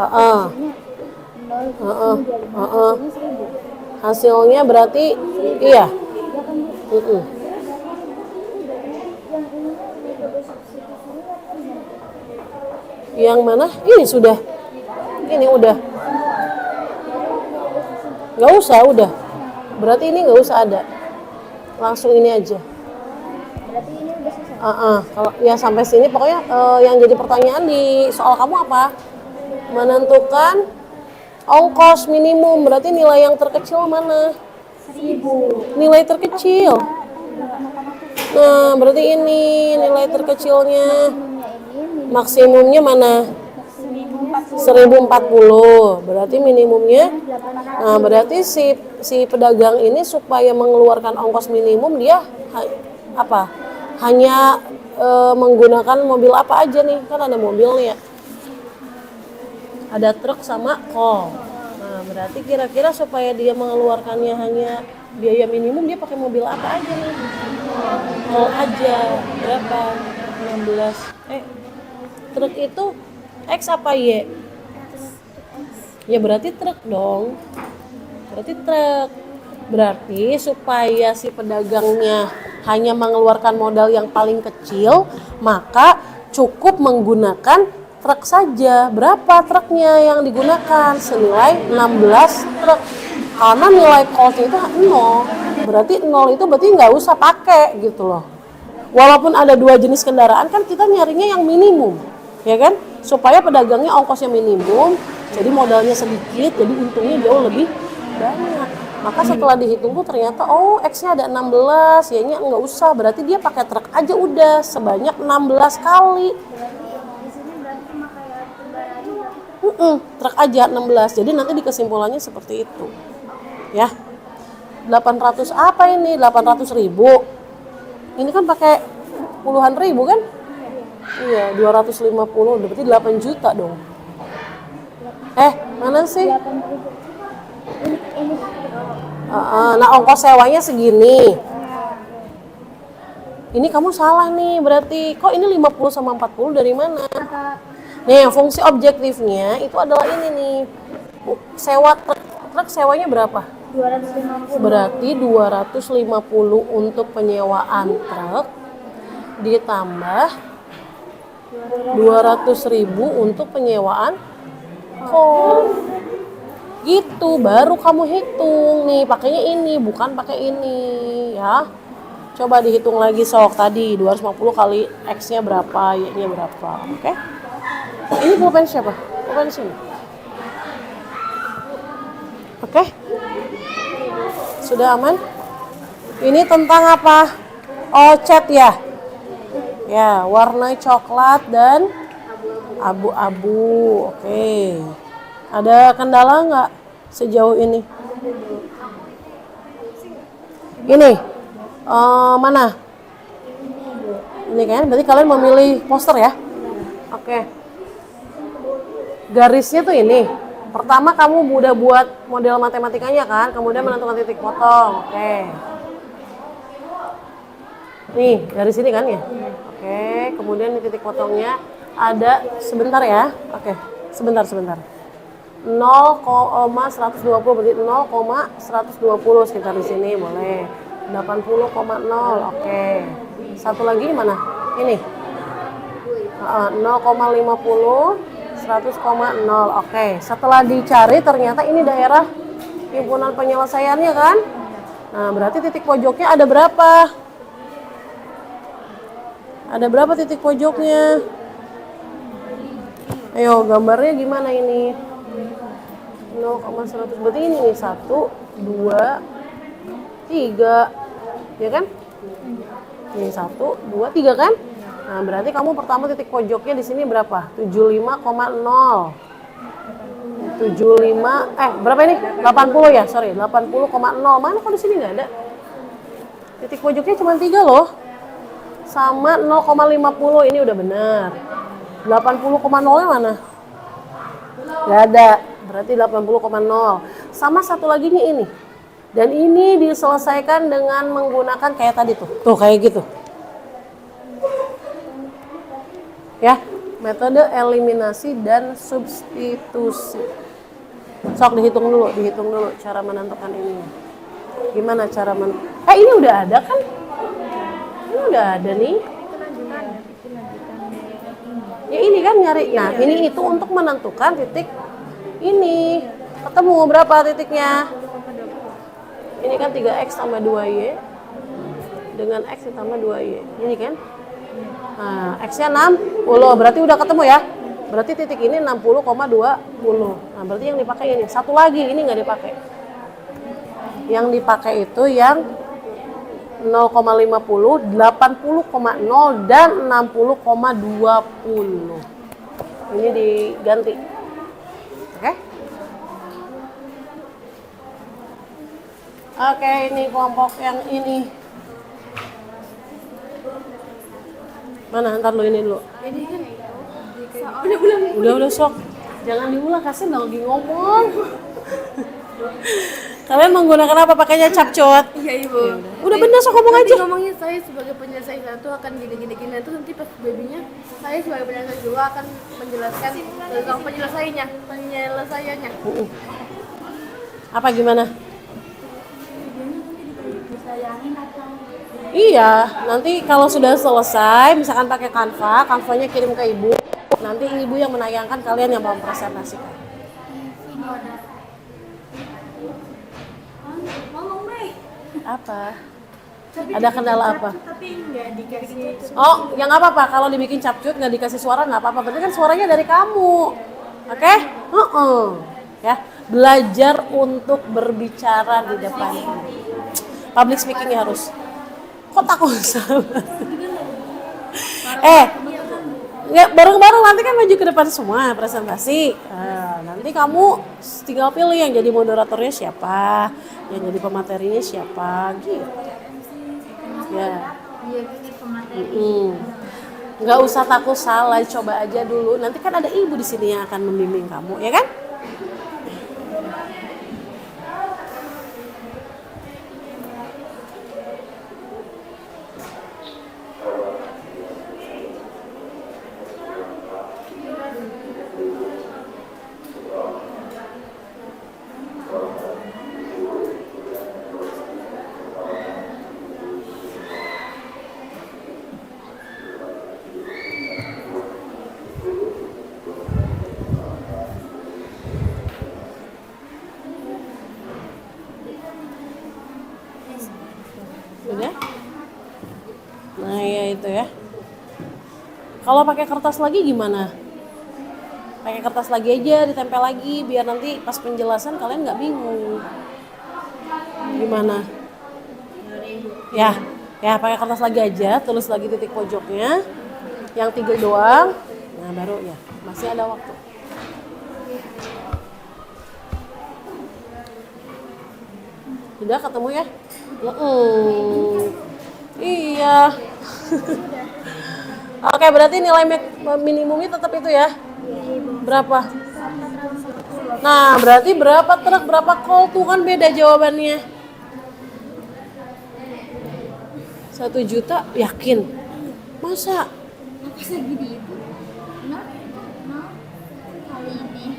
0,25. Hasilnya berarti iya. Yang mana? Ini sudah. Ini udah. Nggak usah, udah. Berarti ini nggak usah ada. Langsung ini aja. Berarti ini udah selesai. Kalau ya sampai sini pokoknya yang jadi pertanyaan di soal kamu apa? Menentukan ongkos minimum, berarti nilai yang terkecil mana? 1000. Nilai terkecil. Nah, berarti ini nilai terkecilnya. Maksimumnya mana? 1040. Berarti minimumnya. Nah, berarti si pedagang ini supaya mengeluarkan ongkos minimum dia apa? Hanya menggunakan mobil apa aja nih? Kan ada mobil nih ya. Ada truk sama kol. Nah, berarti kira-kira supaya dia mengeluarkannya hanya biaya minimum dia pakai mobil apa aja nih? Kol aja. Berapa? 16. Truk itu X apa Y? Ya berarti truk dong. Berarti truk. Berarti supaya si pedagangnya hanya mengeluarkan modal yang paling kecil, maka cukup menggunakan truk saja. Berapa truknya yang digunakan? Senilai 16 truk. Karena nilai cost itu 0. Berarti 0 itu berarti nggak usah pakai gitu loh. Walaupun ada dua jenis kendaraan kan kita nyarinya yang minimum, ya kan? Supaya pedagangnya ongkosnya minimum, jadi modalnya sedikit, jadi untungnya jauh lebih banyak. Maka setelah dihitung tuh ternyata X-nya ada 16, Y-nya nggak usah, berarti dia pakai truk aja udah sebanyak 16 kali. Di sini berarti cuma kayak kendaraan Truk aja 16. Jadi nanti di kesimpulannya seperti itu. Ya. 800 apa ini? 800.000. Ini kan pakai puluhan ribu kan? Iya, 250 berarti 8 juta dong. Mana sih? 8.000. Ini Nah, ongkos sewanya segini. Ini kamu salah nih, berarti kok ini 50 sama 40 dari mana? Nih, fungsi objektifnya itu adalah ini nih. Sewa truk sewanya berapa? 250. Berarti 250 untuk penyewaan truk ditambah 200.000 untuk penyewaan kol. Gitu, baru kamu hitung nih, pakainya ini, bukan pakai ini ya. Coba dihitung lagi sok tadi 250 kali X-nya berapa, Y-nya berapa. Oke? Ini pulpen siapa? Pulpen sini. Oke? Sudah aman? Ini tentang apa? Cat ya? Ya, warna coklat dan abu-abu. Oke. Ada kendala nggak sejauh ini? Ini mana? Ini kan? Berarti kalian memilih poster ya? Oke. Garisnya tuh ini. Pertama kamu udah buat model matematikanya kan, kemudian menentukan titik potong. Oke. Nih, dari sini kan ya? Oke, kemudian di titik potongnya ada sebentar ya. Oke, sebentar. 0,120 berarti 0,120 sekitar di sini boleh. 80,0. Oke. Satu lagi mana? Ini. 0,50 100,0. Oke. Setelah dicari ternyata ini daerah himpunan penyelesaiannya kan? Nah, berarti titik pojoknya ada berapa? Ada berapa titik pojoknya? Ayo, gambarnya gimana ini? 0,100 berarti ini nih 1, 2, 3, ya kan? Ini 1, 2, 3 kan? Nah, berarti kamu pertama titik pojoknya di sini berapa? 75,0. 75, berapa ini? 80 ya, sorry, 80,0. Mana kok di sini nggak ada? Titik pojoknya cuma 3 loh. Sama 0,50, ini udah benar. 80,0-nya mana? Nggak ada, berarti 80,0. Sama satu lagi nih ini. Dan ini diselesaikan dengan menggunakan kayak tadi tuh. Tuh kayak gitu. Ya, metode eliminasi dan substitusi. Sok dihitung dulu cara menentukan ini. Gimana cara ini udah ada kan? Ini udah ada nih. Ya ini kan nyari. Nah, ini itu untuk menentukan titik ini. Ketemu berapa titiknya? Ini kan 3X tambah 2Y dengan X ditambah 2Y. Ini kan? Nah, X-nya 60, berarti udah ketemu ya? Berarti titik ini 60,20. Nah, berarti yang dipakai ini. Satu lagi ini nggak dipakai. Yang dipakai itu yang 0,50, 80,0 dan 60,20. Ini diganti. Oke? Oke, ini kelompok yang ini. Mana? Ntar lu ini dulu. Ini kan Udah sok. Jangan diulang, kasih dong lagi ngomong. Kalian menggunakan apa? Pakainya capcot. Iya ibu. Udah bener, sok ngomong aja. Nanti ngomongnya saya sebagai penyelesai satu akan gini-gini itu nanti pas babynya saya sebagai penyelesai dua akan menjelaskan tentang penyelesaiannya. Apa gimana? Disayangin atau Iya, nanti kalau sudah selesai, misalkan pakai Canva, Canva-nya kirim ke ibu. Nanti ibu yang menayangkan, kalian yang mempresentasikan. ngomong deh. Apa? Ada kendala apa? Tapi nggak dikasih. Oh, yang nggak apa-apa. Kalau dibikin capcut nggak dikasih suara nggak apa-apa. Berarti kan suaranya dari kamu, oke? Ya, belajar untuk berbicara di depan. Public speaking harus. Kok takut salah? Ya bareng-bareng nanti kan maju ke depan semua presentasi. Nanti kamu tinggal pilih yang jadi moderatornya siapa, yang jadi pematerinya siapa, gitu. Ya. Nggak usah takut salah, coba aja dulu. Nanti kan ada ibu di sini yang akan membimbing kamu, ya kan? Udah? Nah ya itu ya. Kalau pakai kertas lagi gimana? Pakai kertas lagi aja, ditempel lagi biar nanti pas penjelasan kalian nggak bingung. Gimana? Ya pakai kertas lagi aja, tulis lagi titik pojoknya. Yang 3 doang. Nah baru ya, masih ada waktu. Udah ketemu ya? Iya. Oke, berarti nilai minimumnya tetap itu ya? Berapa? Nah, berarti berapa truk, berapa call tuh kan beda jawabannya. 1 juta, yakin? Masa? Segini itu. Nah, kali ini.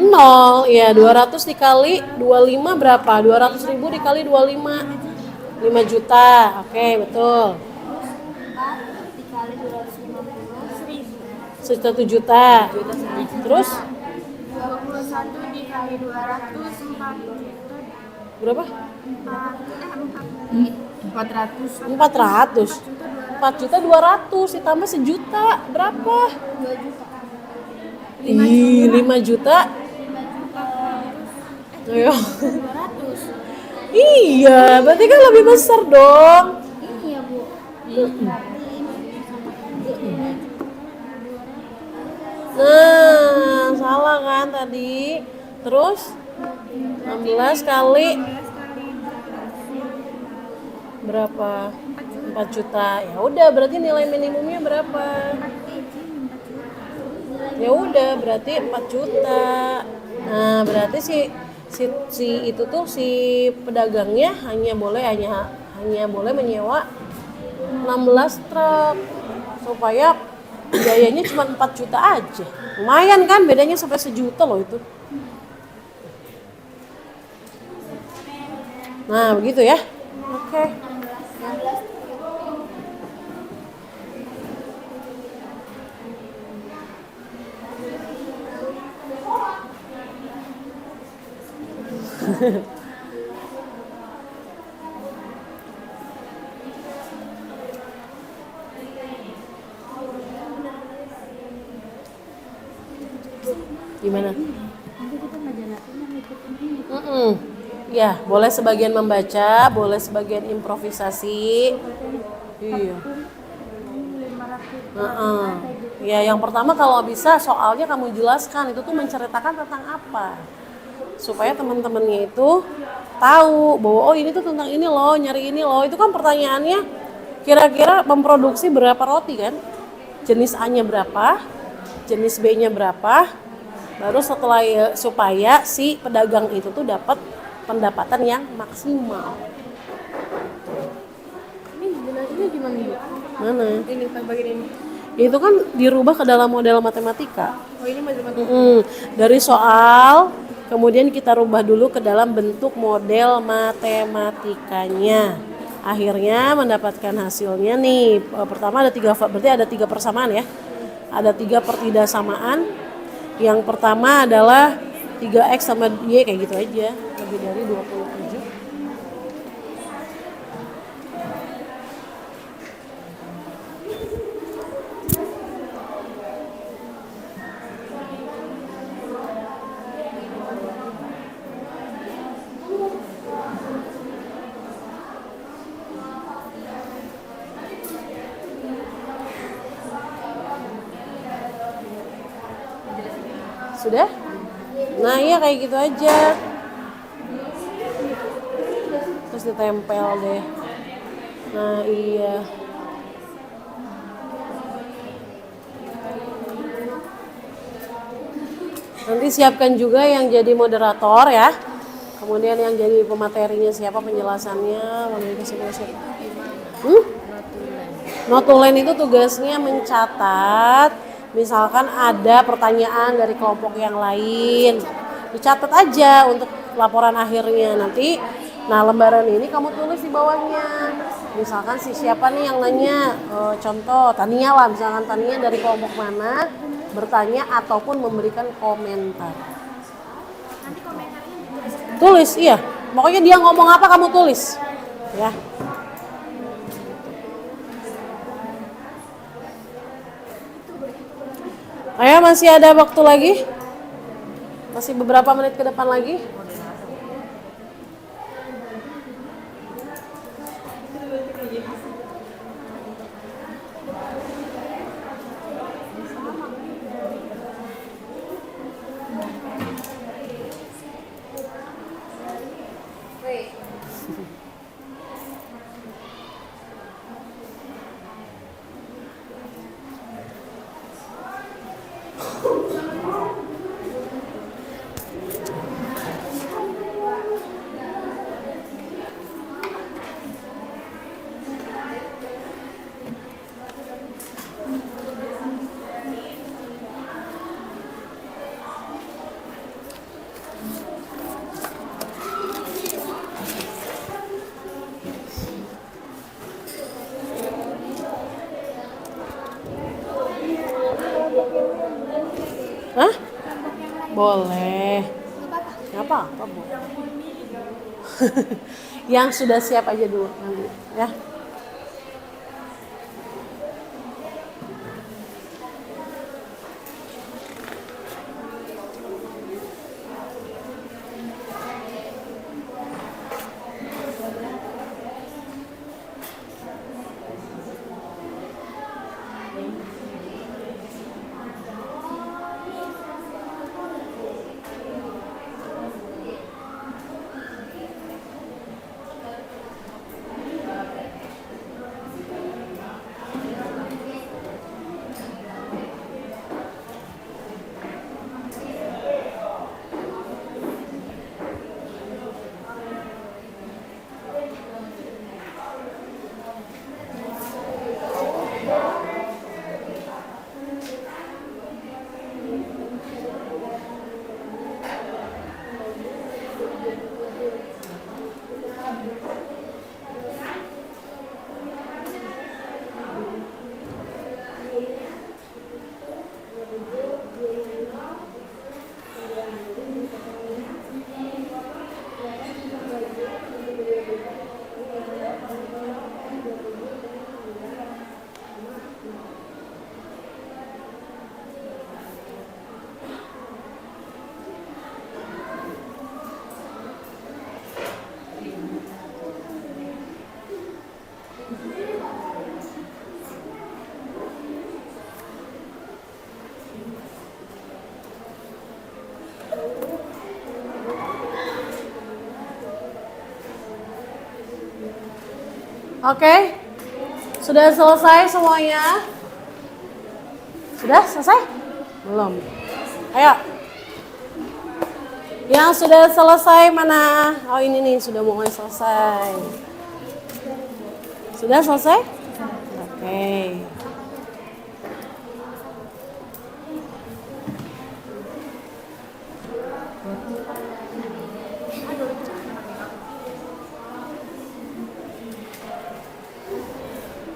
0, ya 200 dikali 25 berapa? 200.000 dikali 25 5 juta, oke betul. 4 dikali 250 1 juta. Terus? 21 dikali 200 4 juta. Berapa? 400 4 juta 200 ditambah 1 juta berapa? 2 juta. 5 juta. Ayo. 200. Iya, berarti kan lebih besar dong. Ini ya Bu. Nah, salah kan tadi. Terus 16 kali berapa? 4 juta. Ya udah, berarti nilai minimumnya berapa? Ya udah, berarti 4 juta. Nah, berarti si itu tuh si pedagangnya hanya boleh menyewa 16 truk supaya biayanya cuma 4 juta aja. Lumayan kan, bedanya sampai 1 juta loh itu. Nah, begitu ya. Oke. Gimana? Nanti kita ngajaratin yang ikutin ini. Ya, boleh sebagian membaca, boleh sebagian improvisasi. Iya. Ya, yang pertama kalau bisa soalnya kamu jelaskan itu tuh menceritakan tentang apa, supaya teman-temannya itu tahu bahwa oh ini tuh tentang ini loh, nyari ini loh. Itu kan pertanyaannya kira-kira memproduksi berapa roti kan? Jenis A-nya berapa? Jenis B-nya berapa? Baru setelah supaya si pedagang itu tuh dapat pendapatan yang maksimal. Ini jelasinnya gimana Bu? Mana? Ini pas bagian ini. Itu kan dirubah ke dalam model matematika. Oh ini matematika. Dari soal, kemudian kita rubah dulu ke dalam bentuk model matematikanya. Akhirnya mendapatkan hasilnya nih. Pertama berarti ada 3 persamaan ya. Ada 3 pertidaksamaan. Yang pertama adalah 3x sama y kayak gitu aja. Lebih dari 27. Sudah? Nah iya kayak gitu aja. Terus ditempel deh. Nah iya. Nanti siapkan juga yang jadi moderator ya. Kemudian yang jadi pematerinya siapa, penjelasannya, siapa? Notulen itu tugasnya mencatat. Misalkan ada pertanyaan dari kelompok yang lain, dicatat aja untuk laporan akhirnya nanti. Nah lembaran ini kamu tulis di bawahnya. Misalkan siapa nih yang nanya, contoh Tania lah, misalkan Tania dari kelompok mana, bertanya ataupun memberikan komentar. Tulis, iya. Pokoknya dia ngomong apa kamu tulis, ya. Ayo masih ada waktu lagi? Masih beberapa menit ke depan lagi? Hah? Boleh. Nggak apa-apa, Bu. Yang sudah siap aja dulu nanti, ya. Oke, sudah selesai semuanya? Sudah selesai? Belum. Ayo. Yang sudah selesai mana? Oh ini nih, sudah mulai selesai. Sudah selesai? Oke.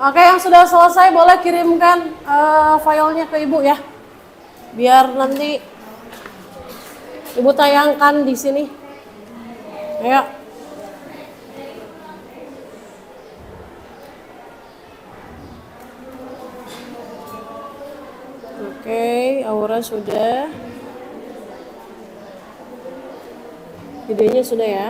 Oke, yang sudah selesai boleh kirimkan filenya ke ibu ya, biar nanti ibu tayangkan di sini. Ayo. Oke, Aura sudah. Videonya sudah ya.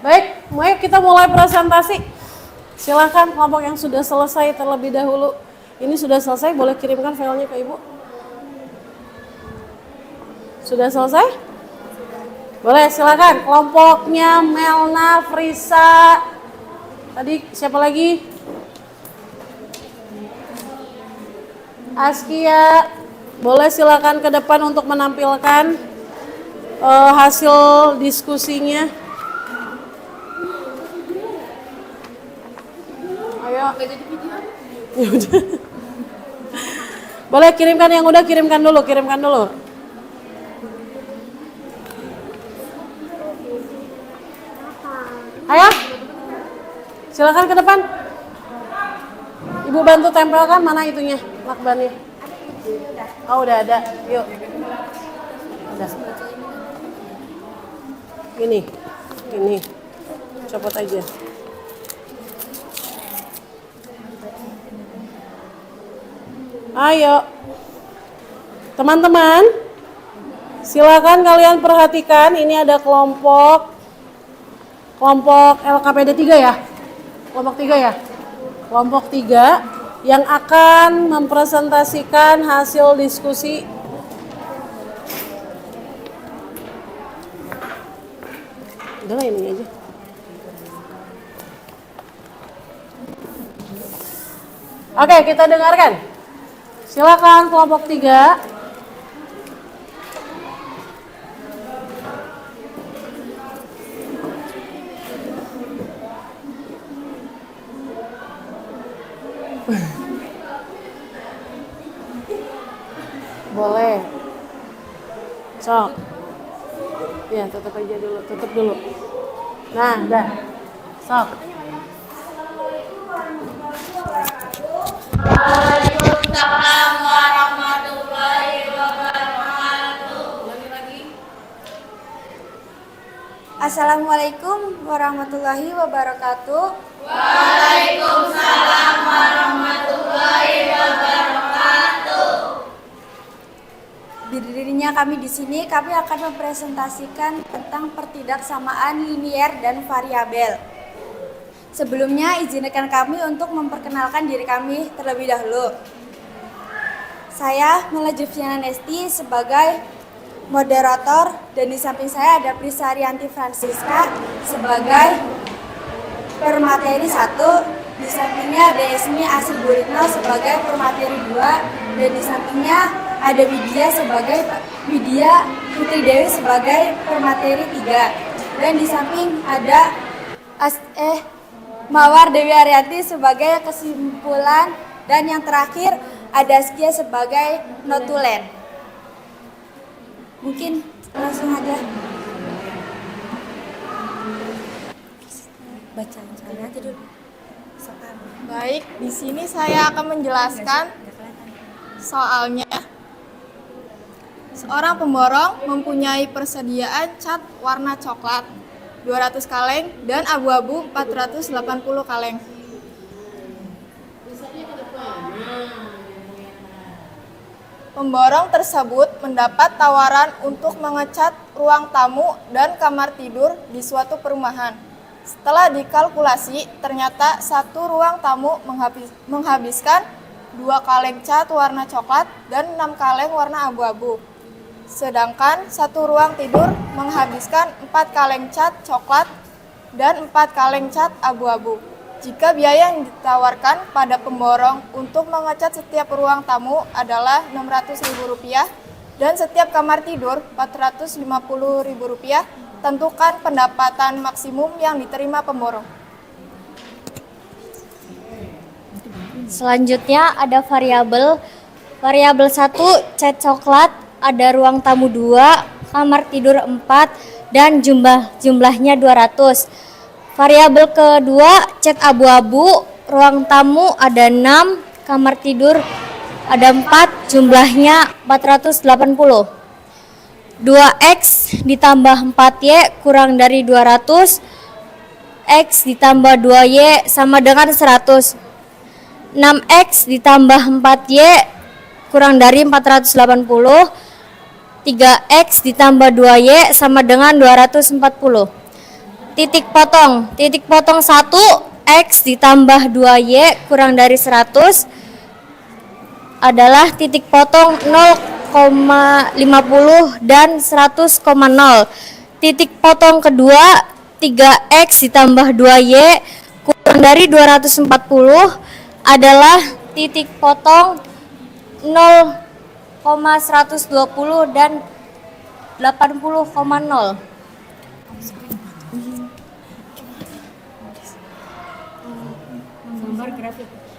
Baik, mari kita mulai presentasi. Silakan kelompok yang sudah selesai terlebih dahulu. Ini sudah selesai, boleh kirimkan filenya ke ibu. Sudah selesai? Boleh, silakan. Kelompoknya Melna, Frisa. Tadi siapa lagi? Askia. Boleh silakan ke depan untuk menampilkan hasil diskusinya. Ayo. Ya udah. Boleh kirimkan yang udah, kirimkan dulu. Ayo. Silakan ke depan. Ibu bantu tempelkan mana itunya, lakbannya. Oh, udah ada. Yuk. Udah. Ini. Copot aja. Ayo, teman-teman, silakan kalian perhatikan. Ini ada kelompok LKPD 3 ya, kelompok 3 yang akan mempresentasikan hasil diskusi. Udahlah ini aja. Oke, kita dengarkan. Silakan kelompok 3. Boleh. Sok. Ya, tutup aja dulu, tutup dulu. Nah, dah. Sok. Waalaikumsalam warahmatullahi wabarakatuh. Assalamualaikum warahmatullahi wabarakatuh. Waalaikumsalam warahmatullahi wabarakatuh. Berdirinya kami di sini, kami akan mempresentasikan tentang pertidaksamaan linier dan variabel. Sebelumnya, izinkan kami untuk memperkenalkan diri kami terlebih dahulu. Saya Mela Jufriana Nesti sebagai moderator, dan di samping saya ada Prisa Rianti Francisca sebagai permateri 1, di sampingnya ada Esmi Asih Buritno sebagai permateri 2, dan di sampingnya ada Widya Putri Dewi sebagai permateri 3, dan di samping ada Mawar Dewi Ariati sebagai kesimpulan, dan yang terakhir ada Askia sebagai notulen. Mungkin langsung aja bacaan aja dulu. Baik, di sini saya akan menjelaskan soalnya. Seorang pemborong mempunyai persediaan cat warna coklat 200 kaleng dan abu-abu 480 kaleng. Pemborong tersebut mendapat tawaran untuk mengecat ruang tamu dan kamar tidur di suatu perumahan. Setelah dikalkulasi, ternyata satu ruang tamu menghabiskan 2 kaleng cat warna coklat dan 6 kaleng warna abu-abu. Sedangkan satu ruang tidur menghabiskan 4 kaleng cat coklat dan 4 kaleng cat abu-abu. Jika biaya yang ditawarkan pada pemborong untuk mengecat setiap ruang tamu adalah Rp600.000 dan setiap kamar tidur Rp450.000, tentukan pendapatan maksimum yang diterima pemborong. Selanjutnya ada variabel. Variabel 1 cat coklat, ada ruang tamu 2, kamar tidur 4 dan jumlahnya 200. Variabel kedua cat abu-abu, ruang tamu ada 6, kamar tidur ada 4, jumlahnya 480. 2x ditambah 4y kurang dari 200, x ditambah 2y sama dengan 100. 6x ditambah 4y kurang dari 480, 3x ditambah 2y sama dengan 240. Titik potong 1, x ditambah 2y kurang dari 100 adalah titik potong 0,50 dan 100,0. Titik potong kedua 3x ditambah 2y kurang dari 240 adalah titik potong 0,120 dan 80,0.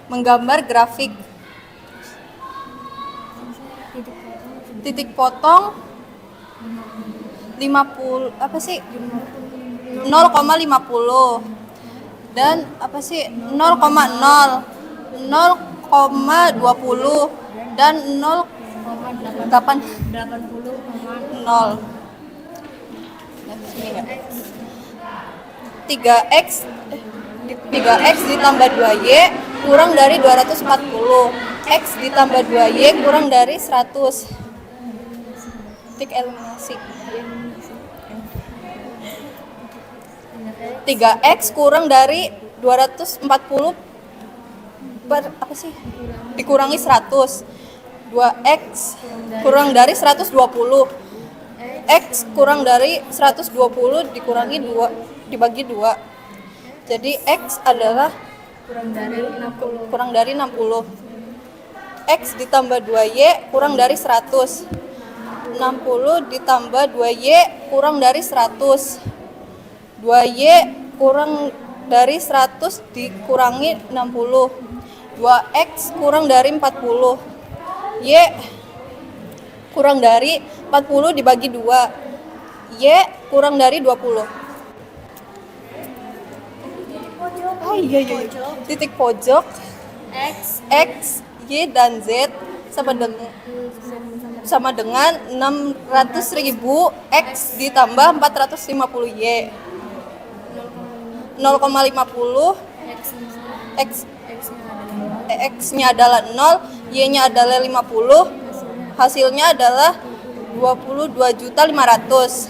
Menggambar grafik. Titik potong 50 0,50 dan 0,0 0,20 dan 0,80 3x ditambah 2y kurang dari 240, x ditambah 2y kurang dari 100. Titik eliminasi. 3x kurang dari 240 dikurangi 100. 2x kurang dari 120, x kurang dari 120 dikurangi 2 dibagi 2. Jadi x adalah kurang dari 60. X ditambah 2y kurang dari 100. 60 ditambah 2y kurang dari 100. 2y kurang dari 100 dikurangi 60. 2x kurang dari 40. Y kurang dari 40 dibagi 2. Y kurang dari 20. Titik pojok X, Y, dan Z sama dengan 600.000 X ditambah 450Y. 0,50 X-nya adalah 0, Y-nya adalah 50, hasilnya adalah 22.500.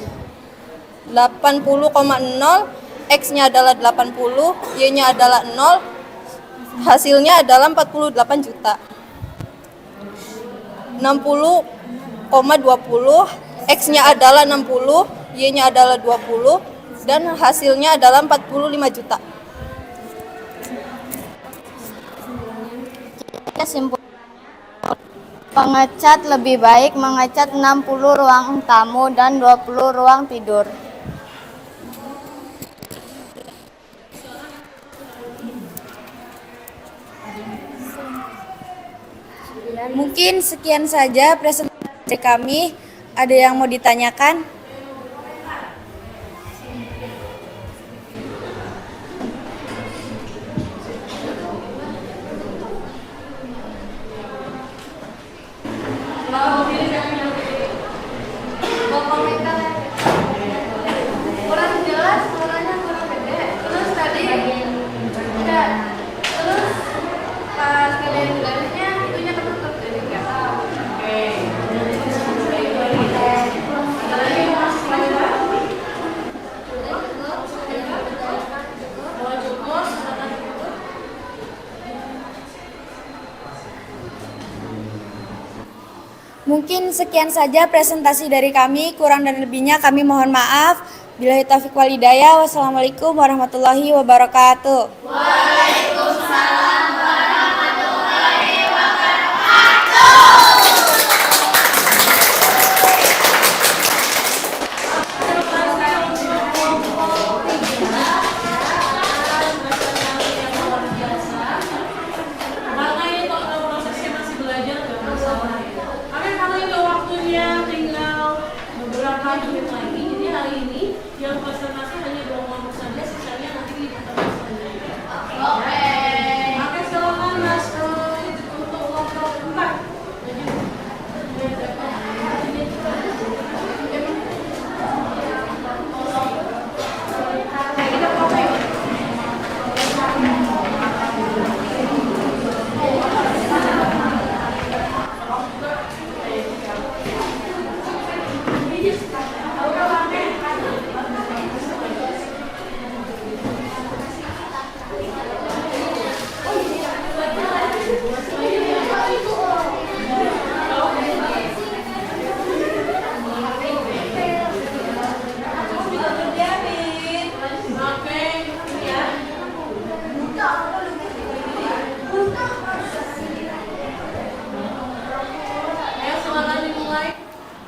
80,0 X-nya adalah 80, Y-nya adalah 0, hasilnya adalah 48 juta. 60,20 X-nya adalah 60, Y-nya adalah 20, dan hasilnya adalah 45 juta. Pengecat lebih baik mengecat 60 ruang tamu dan 20 ruang tidur. Mungkin sekian saja presentasi kami. Ada yang mau ditanyakan? Kurang jelas, suaranya kurang gede. Terus tadi terus pas kalian garisnya itunya ketutup jadi nggak tahu. Oke. Mungkin sekian saja presentasi dari kami, kurang dan lebihnya kami mohon maaf. Billahi taufiq wal hidayah. Wassalamualaikum warahmatullahi wabarakatuh. Karena itu prosesnya masih belajar nggak masalah ya. Karena itu waktunya tinggal beberapa menit lagi. Jadi hari ini yang presentasi hanya 2 kelompok saja, sisanya nanti di tempat selanjutnya. Oke, silakan Mas untuk kelompok 4.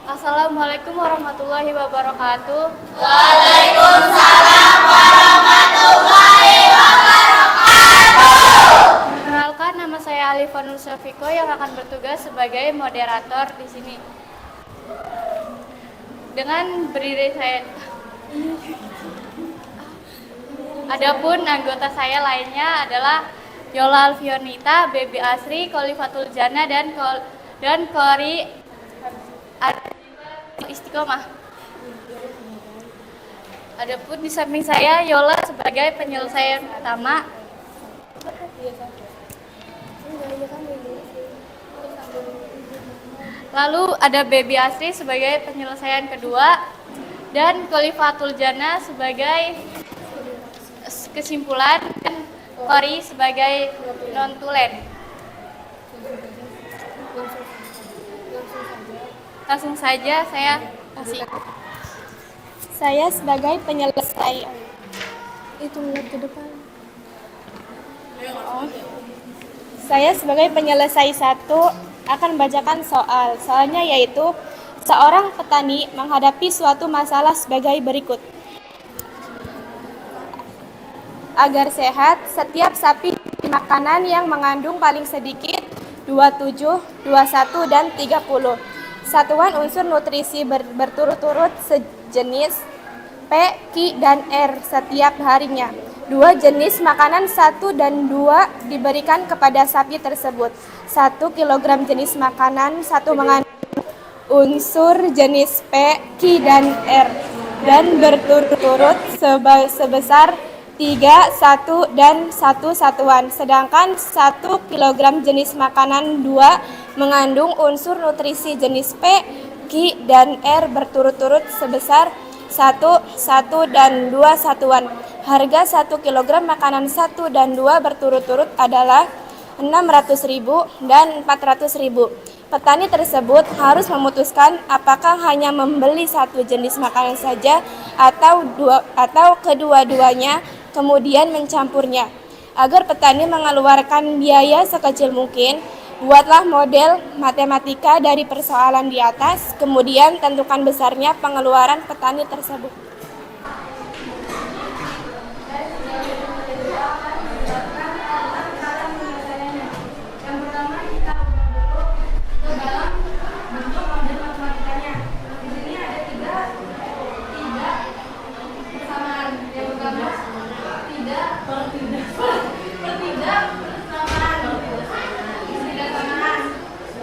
Assalamualaikum warahmatullahi wabarakatuh. Perkenalkan, nama saya Alifah Nur Syafiko yang akan bertugas sebagai moderator di sini. Dengan berdiri saya, adapun anggota saya lainnya adalah Yola Alfionita, Baby Asri, Khalifatul Jana, dan Kori Istiqomah. Adapun di samping saya Yola sebagai penyelesaian pertama. Lalu ada Baby Asri sebagai penyelesaian kedua dan Khalifatul Jana sebagai kesimpulan dan Kori sebagai non-tulen. Langsung saja saya kasih. Saya sebagai penyelesai. Itu lihat ke depan. Saya sebagai penyelesai 1 akan membacakan soal. Soalnya yaitu seorang petani menghadapi suatu masalah sebagai berikut. Agar sehat, setiap sapi makanan yang mengandung paling sedikit 27, 21, dan 30. Satuan unsur nutrisi berturut-turut sejenis P, Q, dan R setiap harinya. 2 jenis makanan 1 dan 2 diberikan kepada sapi tersebut. 1 kg jenis makanan 1 mengandung unsur jenis P, Q, dan R dan berturut-turut sebesar 3, 1, dan 1 satuan. Sedangkan 1 kg jenis makanan 2 mengandung unsur nutrisi jenis P, Q, dan R berturut-turut sebesar 1, 1, dan 2 satuan. Harga 1 kg makanan 1 dan 2 berturut-turut adalah 600.000 dan 400.000. Petani tersebut harus memutuskan apakah hanya membeli 1 jenis makanan saja atau kedua-duanya kemudian mencampurnya. Agar petani mengeluarkan biaya sekecil mungkin, buatlah model matematika dari persoalan di atas, kemudian tentukan besarnya pengeluaran petani tersebut. Yang pertama kita ubah dulu ke dalam bentuk model matematikanya. Di sini ada tiga persamaan. Yang pertama tidak persamaan.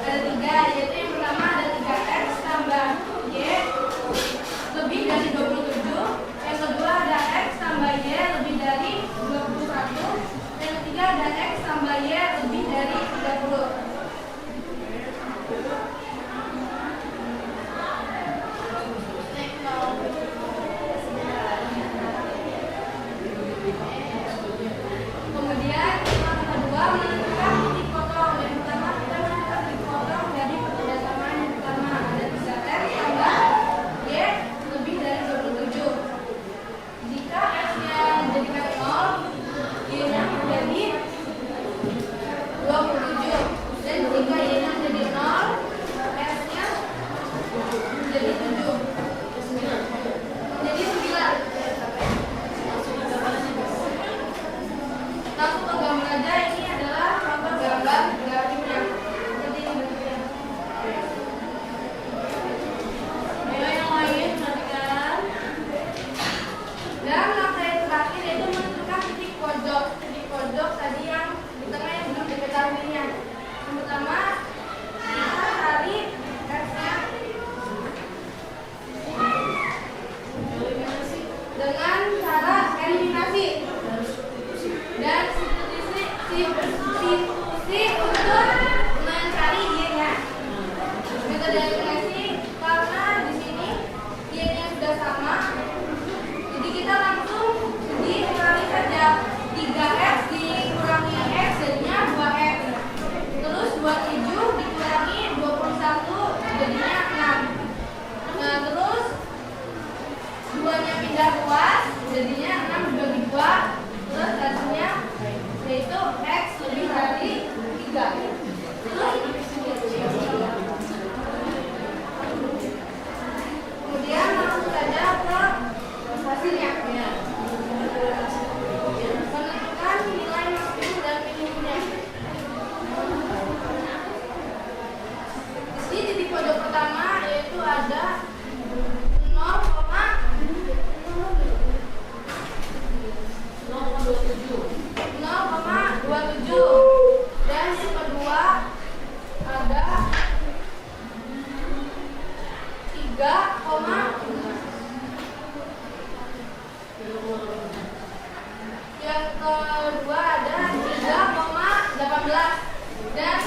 Ada 3, yaitu yang pertama ada 3x tambah y lebih dari 27. jadi 7. Jadi 9. Langsung ke gambar aja, ini adalah contoh gambar grafiknya. Seperti ini bentuknya. Ayo yang lain perhatikan. Dan langkah yang terakhir yaitu menentukan titik pojok. Titik pojok tadi yang di tengah yang belum diketahuinya. Yang pertama, kita cari X-nya dengan cara eliminasi dan substitusi untuk mencari Y-nya. Metode eliminasi karena di sini Y-nya sudah sama, jadi kita langsung dikali saja 3X dikurangi X jadinya 2X. Terus 27 dikurangi 21 jadinya 6. Nah, terus 2-nya pindah luas jadinya 6 dibagi 2. Terus hasilnya yaitu X lebih dari 3. Terus kemudian langsung saja ke hasilnya. Menentukan nilai maksimum dan minimumnya. Di titik pojok pertama yaitu ada 0,27 dan yang kedua ada 3, yang kedua ada 3,18 dan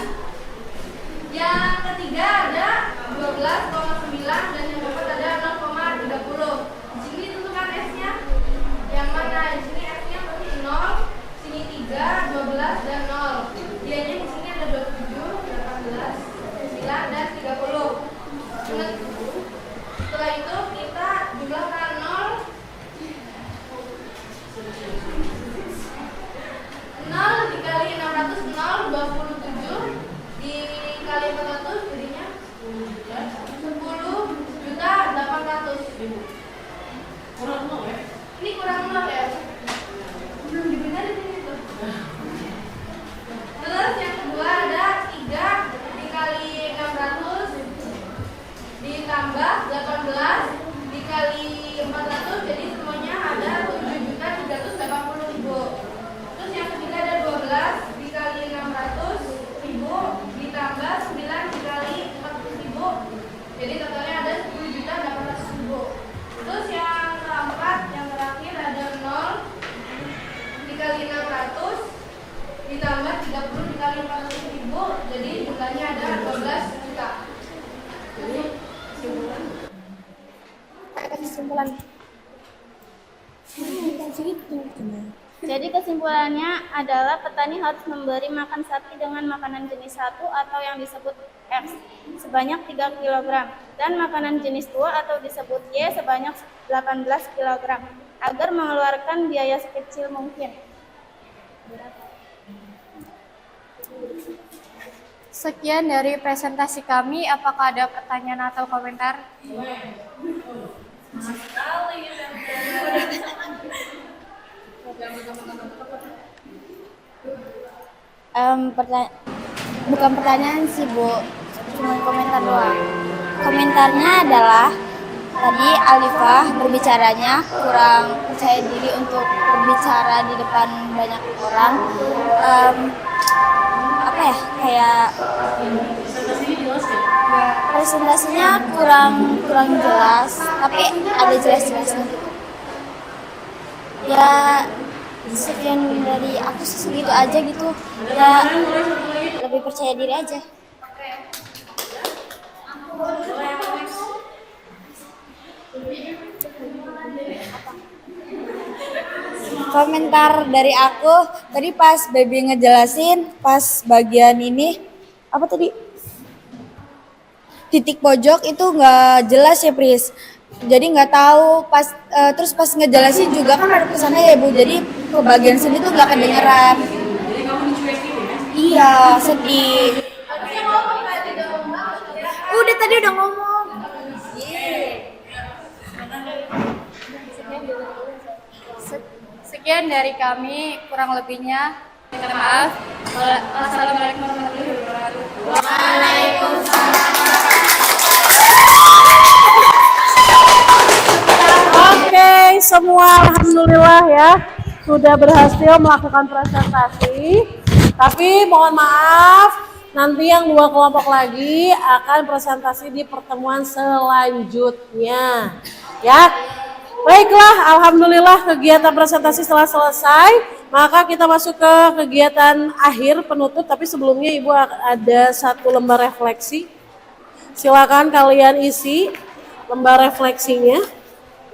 yang ketiga ada 12,9 dan yang keempat ada 0,30. Di sini tentukan S-nya yang mana? Di sini S-nya berarti 0, sini 3, 12 dan 0. Dianya di sini ada 27, 18, 9 dan 30. Setelah itu kita jumlahkan 0 dikali 600, 27 dikali 400 jadinya 10.800.000. Kurang 0 ya? Ini kurang 0 ya? Belum dibenerin ini tuh. Terus yang kedua ada 3 dikali 600 ditambah 18 dikali 400 jadi semuanya ada 7.380.000. Terus yang ketiga ada 12 dikali 600.000 ditambah 9 dikali 400.000 jadi totalnya ada 10.800.000. Terus yang keempat yang terakhir ada 0 dikali 600 ditambah 30 dikali 400.000 jadi jumlahnya ada 12 juta. Kesimpulan. Jadi kesimpulannya adalah petani harus memberi makan sapi dengan makanan jenis 1 atau yang disebut X sebanyak 3 kg dan makanan jenis 2 atau disebut Y sebanyak 18 kg agar mengeluarkan biaya sekecil mungkin. Sekian dari presentasi kami. Apakah ada pertanyaan atau komentar? Bukan pertanyaan sih Bu, cuma komentar doang. Komentarnya adalah tadi Alifah berbicaranya kurang percaya diri untuk berbicara di depan banyak orang. Kayak presentasinya kurang jelas, tapi ada jelas-jelasnya gitu. Ya sekian dari aku segitu aja gitu. Ya lebih percaya diri aja. Komentar dari aku tadi pas Baby ngejelasin pas bagian ini apa tadi titik pojok itu nggak jelas ya Pris, jadi nggak tahu pas terus pas ngejelasin juga kan ada pesannya ya Bu, jadi ke bagian sini tuh nggak kedengeran. Jadi kamu dicuekin ya? Iya sedih. Udah tadi udah ngomong. Sekian dari kami, kurang lebihnya minta maaf. Wassalamualaikum warahmatullahi wabarakatuh. Oke, semua alhamdulillah ya sudah berhasil melakukan presentasi. Tapi mohon maaf, nanti yang 2 kelompok lagi akan presentasi di pertemuan selanjutnya. Ya. Baiklah, alhamdulillah kegiatan presentasi telah selesai. Maka kita masuk ke kegiatan akhir penutup, tapi sebelumnya Ibu ada 1 lembar refleksi. Silakan kalian isi lembar refleksinya.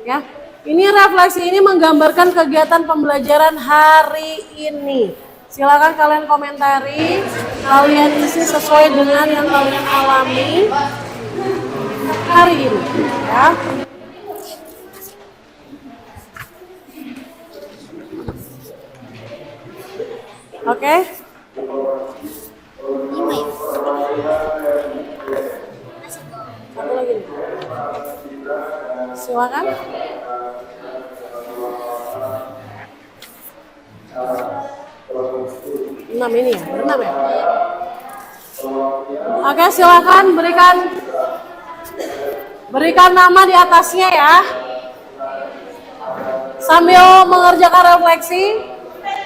Ya, ini refleksi ini menggambarkan kegiatan pembelajaran hari ini. Silakan kalian komentari, kalian isi sesuai dengan yang kalian alami hari ini. Ya. Oke. Satu lagi. Silakan. Enam ini ya, berenam ya. Oke, silakan berikan nama di atasnya ya. Sambil mengerjakan refleksi,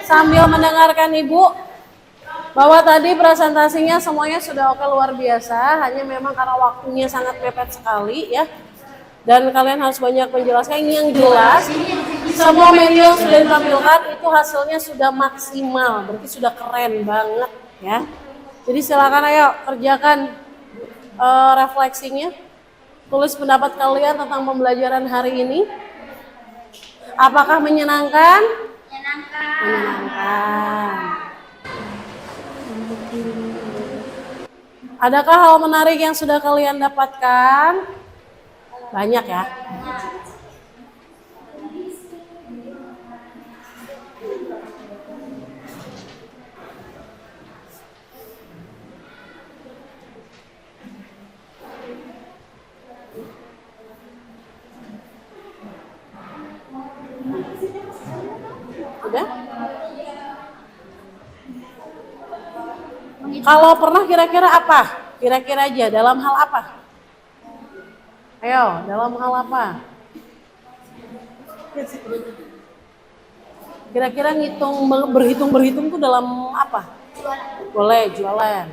sambil mendengarkan Ibu bahwa tadi presentasinya semuanya sudah oke, luar biasa. Hanya memang karena waktunya sangat mepet sekali ya. Dan kalian harus banyak menjelaskan. Ini yang jelas, semua media yang sudah ditampilkan itu hasilnya sudah maksimal, berarti sudah keren banget ya. Jadi silakan ayo kerjakan refleksinya, tulis pendapat kalian tentang pembelajaran hari ini. Apakah menyenangkan? Menyenangkan. Adakah hal menarik yang sudah kalian dapatkan? Banyak ya. Udah? Kalau pernah kira-kira apa? Kira-kira aja dalam hal apa? Ayo, dalam hal apa? Kira-kira berhitung tuh dalam apa? Boleh, jualan.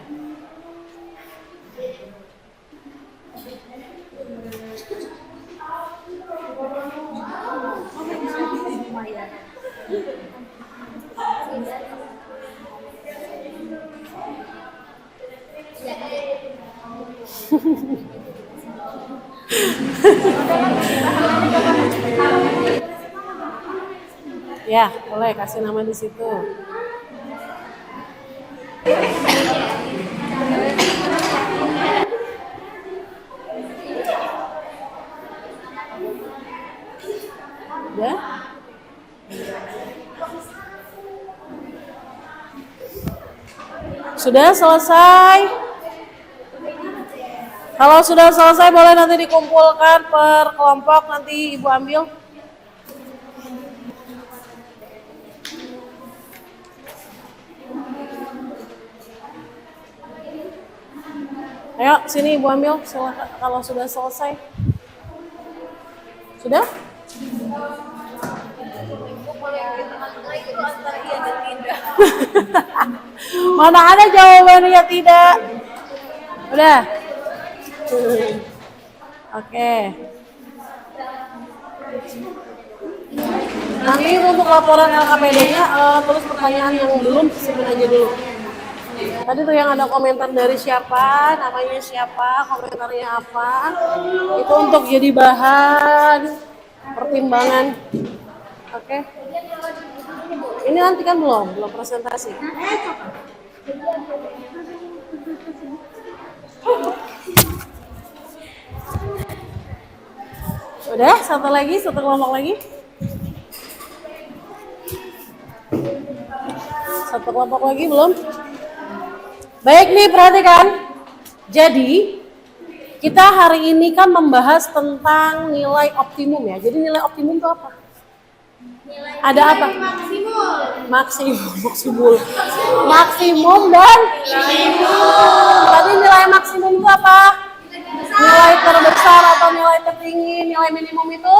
Ya, boleh kasih nama di situ. Udah? Sudah selesai? Kalau sudah selesai boleh nanti dikumpulkan per kelompok, nanti Ibu ambil. Ayo sini Ibu ambil, silakan kalau sudah selesai. Sudah? Mana ada jawabannya tidak? Udah? Oke. Nanti untuk laporan LKPD-nya tulis pertanyaan yang belum simpan aja dulu. Tadi tuh yang ada komentar dari siapa, namanya siapa, komentarnya apa, itu untuk jadi bahan pertimbangan. Oke. Ini nanti kan belum presentasi. Udah, satu kelompok lagi. Satu kelompok lagi belum? Baik nih, perhatikan. Jadi, kita hari ini kan membahas tentang nilai optimum ya. Jadi nilai optimum itu apa? Ada apa? Maksimum dan tadi nilai maksimum itu apa? Nilai terbesar atau nilai tertinggi, nilai minimum itu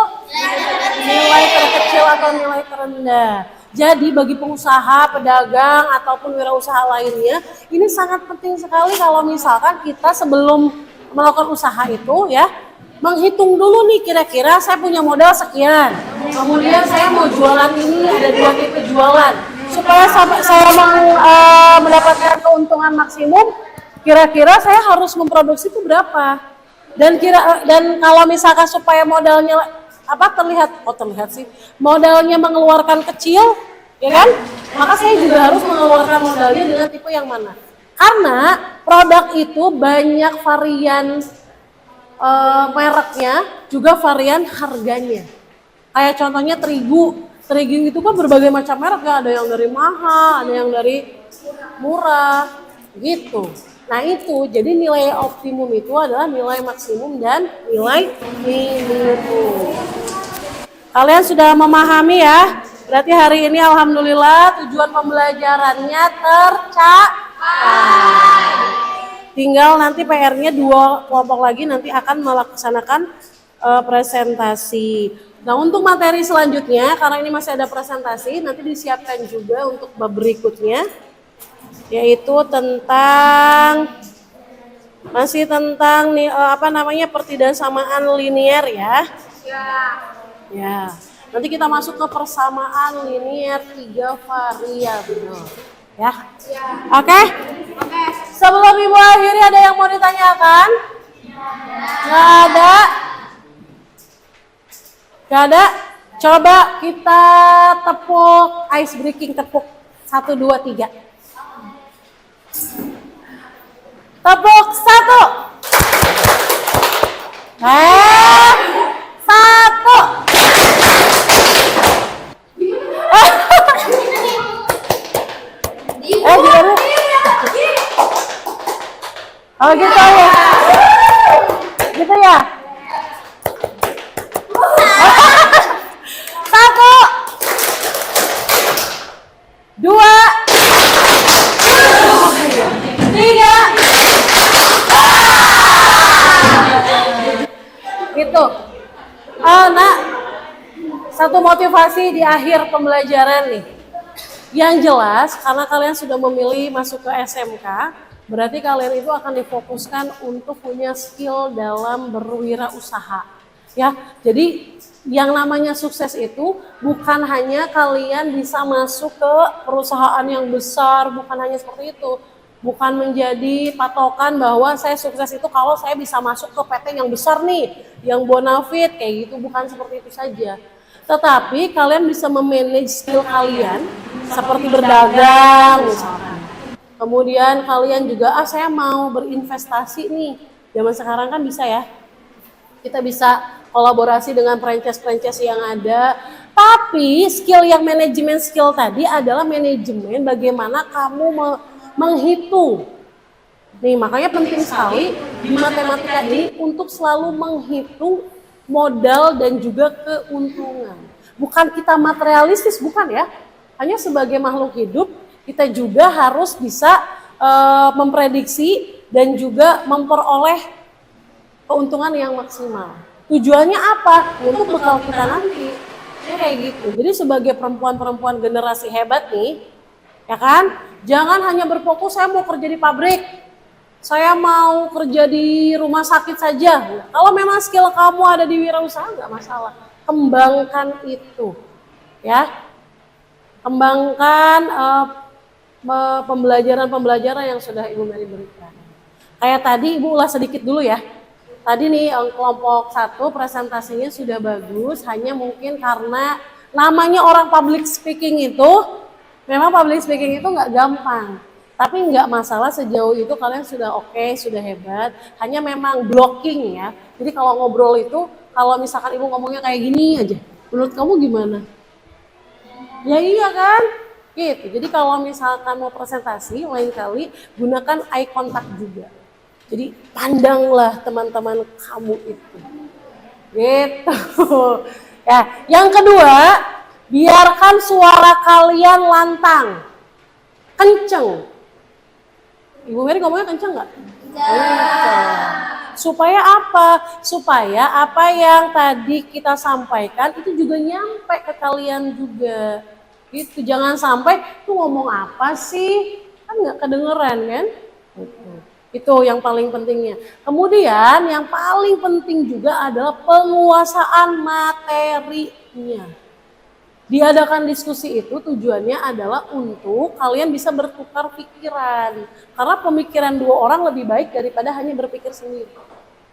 nilai terkecil atau nilai terendah. Jadi bagi pengusaha, pedagang ataupun wirausaha lainnya, ini sangat penting sekali kalau misalkan kita sebelum melakukan usaha itu ya, menghitung dulu nih kira-kira saya punya modal sekian. Kemudian saya mau jualan ini, ada 2 tipe jualan. Supaya sampai saya mendapatkan keuntungan maksimum, kira-kira saya harus memproduksi itu berapa? Dan kalau misalkan supaya modalnya terlihat sih, modalnya mengeluarkan kecil, ya kan? Maka saya juga harus mengeluarkan modalnya dengan tipe yang mana? Karena produk itu banyak varian mereknya, juga varian harganya. Kayak contohnya terigu itu kan berbagai macam merek ya, ada yang dari mahal, ada yang dari murah, gitu. Nah itu, jadi nilai optimum itu adalah nilai maksimum dan nilai minimum. Kalian sudah memahami ya? Berarti hari ini alhamdulillah tujuan pembelajarannya tercapai. Tinggal nanti PR-nya 2 kelompok lagi nanti akan melaksanakan presentasi. Nah untuk materi selanjutnya, karena ini masih ada presentasi, nanti disiapkan juga untuk bab berikutnya, yaitu masih tentang pertidasamaan linier ya. Ya. Nanti kita masuk ke persamaan linier 3 variabel. Ya. Oke? Sebelum Ibu akhiri ada yang mau ditanyakan? Nggak ada? Nggak ada? Coba kita tepuk ice breaking, tepuk 1, 2, 3. Tepuk 1. 1. Gimana? Oh gitu ya. Gitu ya. 1, 2, 3. Gitu. Nak, satu motivasi di akhir pembelajaran nih. Yang jelas, karena kalian sudah memilih masuk ke SMK, berarti kalian itu akan difokuskan untuk punya skill dalam berwirausaha. Ya, jadi yang namanya sukses itu bukan hanya kalian bisa masuk ke perusahaan yang besar, bukan hanya seperti itu. Bukan menjadi patokan bahwa saya sukses itu kalau saya bisa masuk ke PT yang besar nih, yang bonafit kayak gitu, bukan seperti itu saja. Tetapi kalian bisa memanage skill kalian seperti berdagang misalkan. Kemudian kalian juga, saya mau berinvestasi nih. Zaman sekarang kan bisa ya. Kita bisa kolaborasi dengan franchise-franchise yang ada. Tapi skill yang manajemen skill tadi adalah manajemen bagaimana kamu menghitung. Nih makanya penting sekali di matematika ini untuk selalu menghitung modal dan juga keuntungan. Bukan kita materialistis, bukan ya. Hanya sebagai makhluk hidup kita juga harus bisa memprediksi dan juga memperoleh keuntungan yang maksimal. Tujuannya apa? Untuk bekal kita nanti. Ya kayak gitu. Jadi sebagai perempuan-perempuan generasi hebat nih, ya kan? Jangan hanya berfokus saya mau kerja di pabrik. Saya mau kerja di rumah sakit saja. Kalau memang skill kamu ada di wirausaha nggak masalah. Kembangkan itu. Ya. Kembangkan pembelajaran-pembelajaran yang sudah Ibu Mary berikan. Kayak tadi Ibu ulas sedikit dulu ya. Tadi nih kelompok 1 presentasinya sudah bagus, hanya mungkin karena namanya orang public speaking itu, memang public speaking itu nggak gampang. Tapi nggak masalah sejauh itu kalian sudah oke, sudah hebat. Hanya memang blocking ya. Jadi kalau ngobrol itu, kalau misalkan Ibu ngomongnya kayak gini aja, menurut kamu gimana? Ya iya kan? Gitu. Jadi kalau misalkan mau presentasi, lain kali gunakan eye contact juga. Jadi pandanglah teman-teman kamu itu. Gitu. Ya, yang kedua, Biarkan suara kalian lantang, kenceng. Ibu Mary ngomongnya kenceng nggak? Kenceng. Supaya apa? Supaya apa yang tadi kita sampaikan itu juga nyampe ke kalian juga. Gitu. Jangan sampai tuh ngomong apa sih? Kan nggak kedengeran kan? Gitu. Itu yang paling pentingnya. Kemudian yang paling penting juga adalah penguasaan materinya. Diadakan diskusi itu tujuannya adalah untuk kalian bisa bertukar pikiran. Karena pemikiran dua orang lebih baik daripada hanya berpikir sendiri.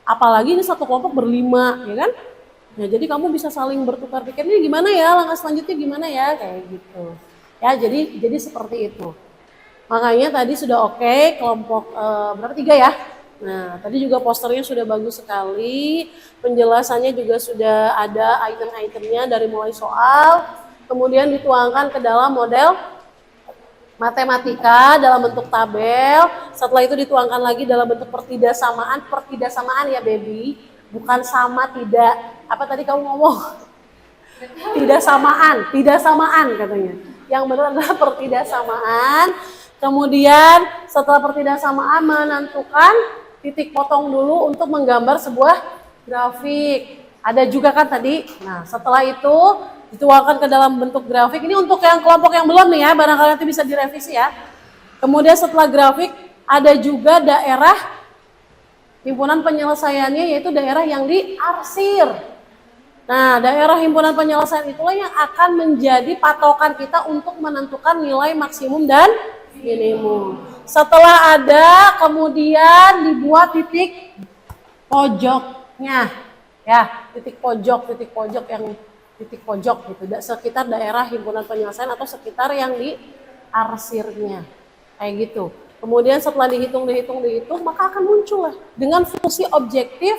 Apalagi ini satu kelompok berlima, ya kan? Nah, jadi kamu bisa saling bertukar pikir, ini gimana ya, langkah selanjutnya gimana ya, kayak gitu. Ya, jadi seperti itu. Makanya tadi sudah oke, kelompok berapa 3 ya? Nah, tadi juga posternya sudah bagus sekali, penjelasannya juga sudah ada item-itemnya dari mulai soal, kemudian dituangkan ke dalam model matematika dalam bentuk tabel, setelah itu dituangkan lagi dalam bentuk pertidaksamaan ya baby, bukan sama tidak, apa tadi kamu ngomong? Tidak samaan katanya, yang benar adalah pertidaksamaan. Kemudian setelah pertidaksamaan menentukan titik potong dulu untuk menggambar sebuah grafik. Ada juga kan tadi. Nah, setelah itu dituangkan ke dalam bentuk grafik. Ini untuk yang kelompok yang belum nih ya, barangkali nanti bisa direvisi ya. Kemudian setelah grafik ada juga daerah himpunan penyelesaiannya, yaitu daerah yang diarsir. Nah, daerah himpunan penyelesaian itulah yang akan menjadi patokan kita untuk menentukan nilai maksimum dan minimum. Setelah ada, kemudian dibuat titik pojoknya, ya, titik pojok yang titik pojok gitu, sekitar daerah himpunan penyelesaian atau sekitar yang diarsirnya, kayak gitu. Kemudian setelah dihitung, maka akan muncul lah dengan fungsi objektif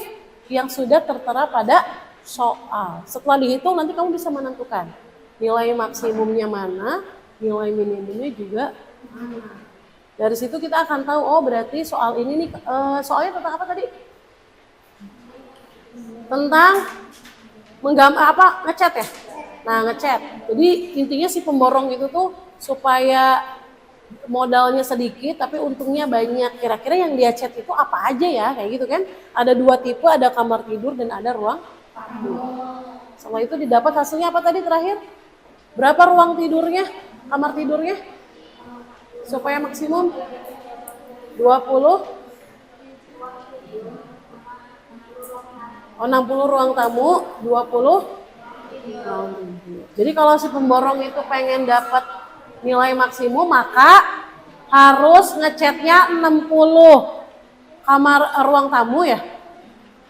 yang sudah tertera pada soal. Setelah dihitung nanti kamu bisa menentukan nilai maksimumnya mana, nilai minimumnya juga mana. Dari situ kita akan tahu, oh berarti soal ini nih, soalnya tentang apa tadi? Tentang ngecat ya? Nah, ngecat. Jadi intinya si pemborong itu tuh supaya modalnya sedikit tapi untungnya banyak. Kira-kira yang dia cat itu apa aja ya? Kayak gitu kan? Ada 2 tipe, ada kamar tidur dan ada ruang tamu. Setelah itu didapat hasilnya apa tadi terakhir? Berapa ruang tidurnya? Kamar tidurnya? Supaya maksimum 20. Oh, 60 ruang tamu, 20. Jadi kalau si pemborong itu pengen dapat nilai maksimum, maka harus ngecatnya 60 kamar ruang tamu ya,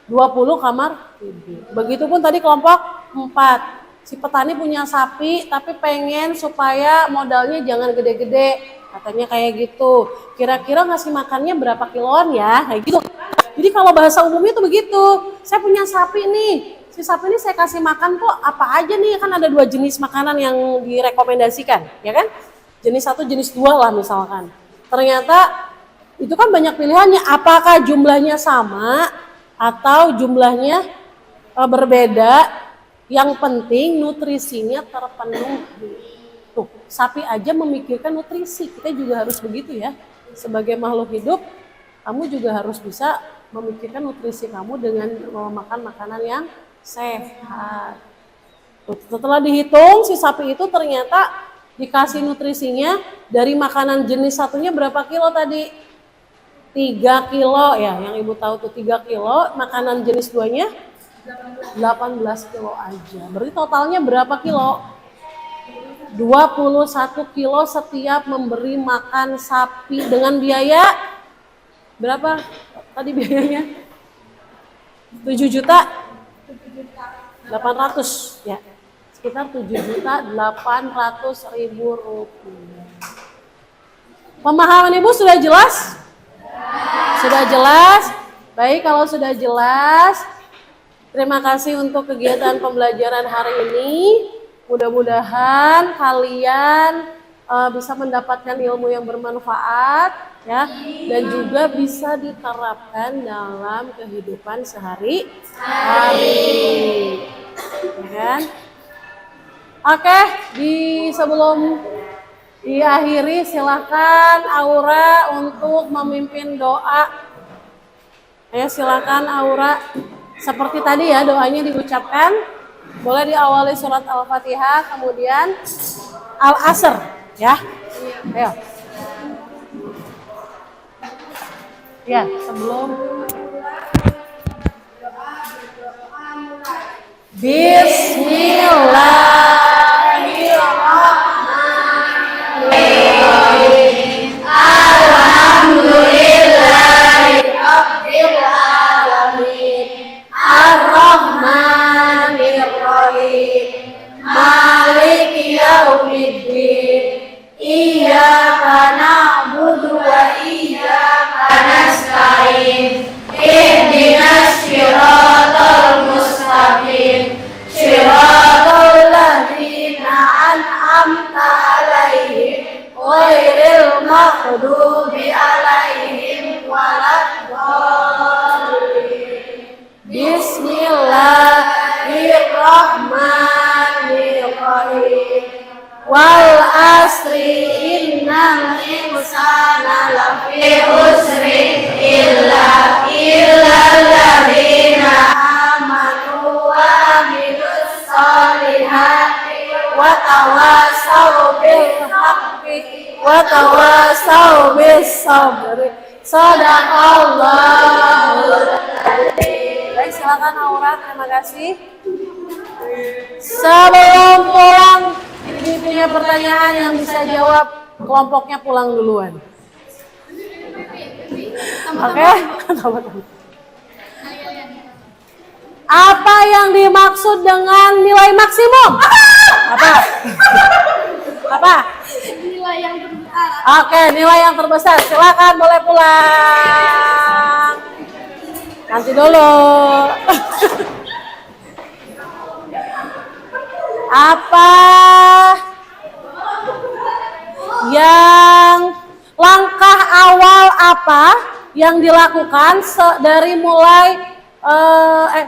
20 kamar tidur. Begitupun tadi kelompok 4. Si petani punya sapi tapi pengen supaya modalnya jangan gede-gede, katanya kayak gitu. Kira-kira ngasih makannya berapa kiloan ya, kayak gitu. Jadi kalau bahasa umumnya tuh begitu. Saya punya sapi nih, si sapi ini saya kasih makan tuh apa aja nih, kan ada 2 jenis makanan yang direkomendasikan, ya kan? Jenis 1, jenis 2 lah misalkan. Ternyata itu kan banyak pilihannya, apakah jumlahnya sama atau jumlahnya berbeda. Yang penting nutrisinya terpenuhi. Tuh, sapi aja memikirkan nutrisi, kita juga harus begitu ya. Sebagai makhluk hidup, kamu juga harus bisa memikirkan nutrisi kamu dengan makan makanan yang sehat. Setelah dihitung, si sapi itu ternyata dikasih nutrisinya dari makanan jenis satunya berapa kilo tadi? 3 kilo ya, yang ibu tahu tuh 3 kilo, makanan jenis 2-nya 18 kilo aja. Berarti totalnya berapa kilo? 21 kilo setiap memberi makan sapi dengan biaya berapa tadi biayanya? 7.800.000 ya. Sekitar 7.800.000 rupiah. Pemahaman Ibu sudah jelas? Sudah jelas? Baik, kalau sudah jelas, terima kasih untuk kegiatan pembelajaran hari ini. Mudah-mudahan kalian bisa mendapatkan ilmu yang bermanfaat ya, dan juga bisa diterapkan dalam kehidupan sehari-hari. Ya kan? Oke, sebelum diakhiri silakan Aura untuk memimpin doa. Ayo silakan Aura. Seperti tadi ya doanya diucapkan. Boleh diawali surat Al-Fatihah, kemudian Al-Asr ya. Ayo. Ya, sebelum Bismillahirrahmanirrahim. Alhamdulillahirabbil alamin. Ar-Rahmanirrahim. Maliki yaumiddin. Iyyaka na'budu wa iyyaka nasta'in. Ihdinas siratal mustaqim. Siratal ladzina an'amta 'alaihim ghairil maghdubi 'alaihim waladdallin. Bismillahirrahmanirrahim. Wal asri innal insana lafi usri illa alladzina amanu wa amilus solihati wa tawasaw bil haqqi wa tawasaw bis sabri. Shadaqallahul adzim. Baik, silakan Aura, terima kasih. Sebelum pulang, ini punya pertanyaan yang bisa jawab, kelompoknya pulang duluan. Oke? Apa yang dimaksud dengan nilai maksimum? Apa? Apa? Nilai yang terbesar. Oke, nilai yang terbesar. Silakan boleh pulang. Nanti dulu. Apa yang langkah awal apa yang dilakukan dari mulai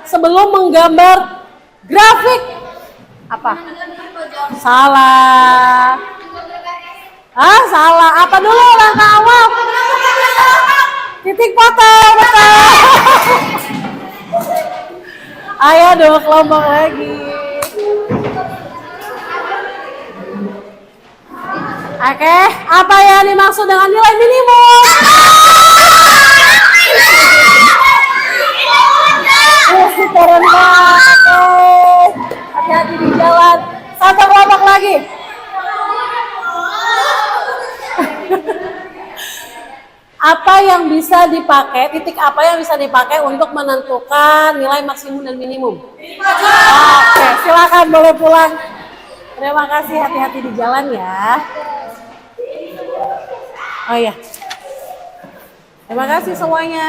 sebelum menggambar grafik? Apa? Salah. Salah. Apa dulu langkah awal? Titik foto, betul. Ayo dua kelompok lagi. Oke, apa yang dimaksud dengan nilai minimum? Keren banget. Hati-hati di jalan. Satu kelompok lagi. Apa yang bisa dipakai, titik apa yang bisa dipakai untuk menentukan nilai maksimum dan minimum? Oke, silakan boleh pulang. Terima kasih, hati-hati di jalan ya. Oh iya. Terima kasih semuanya.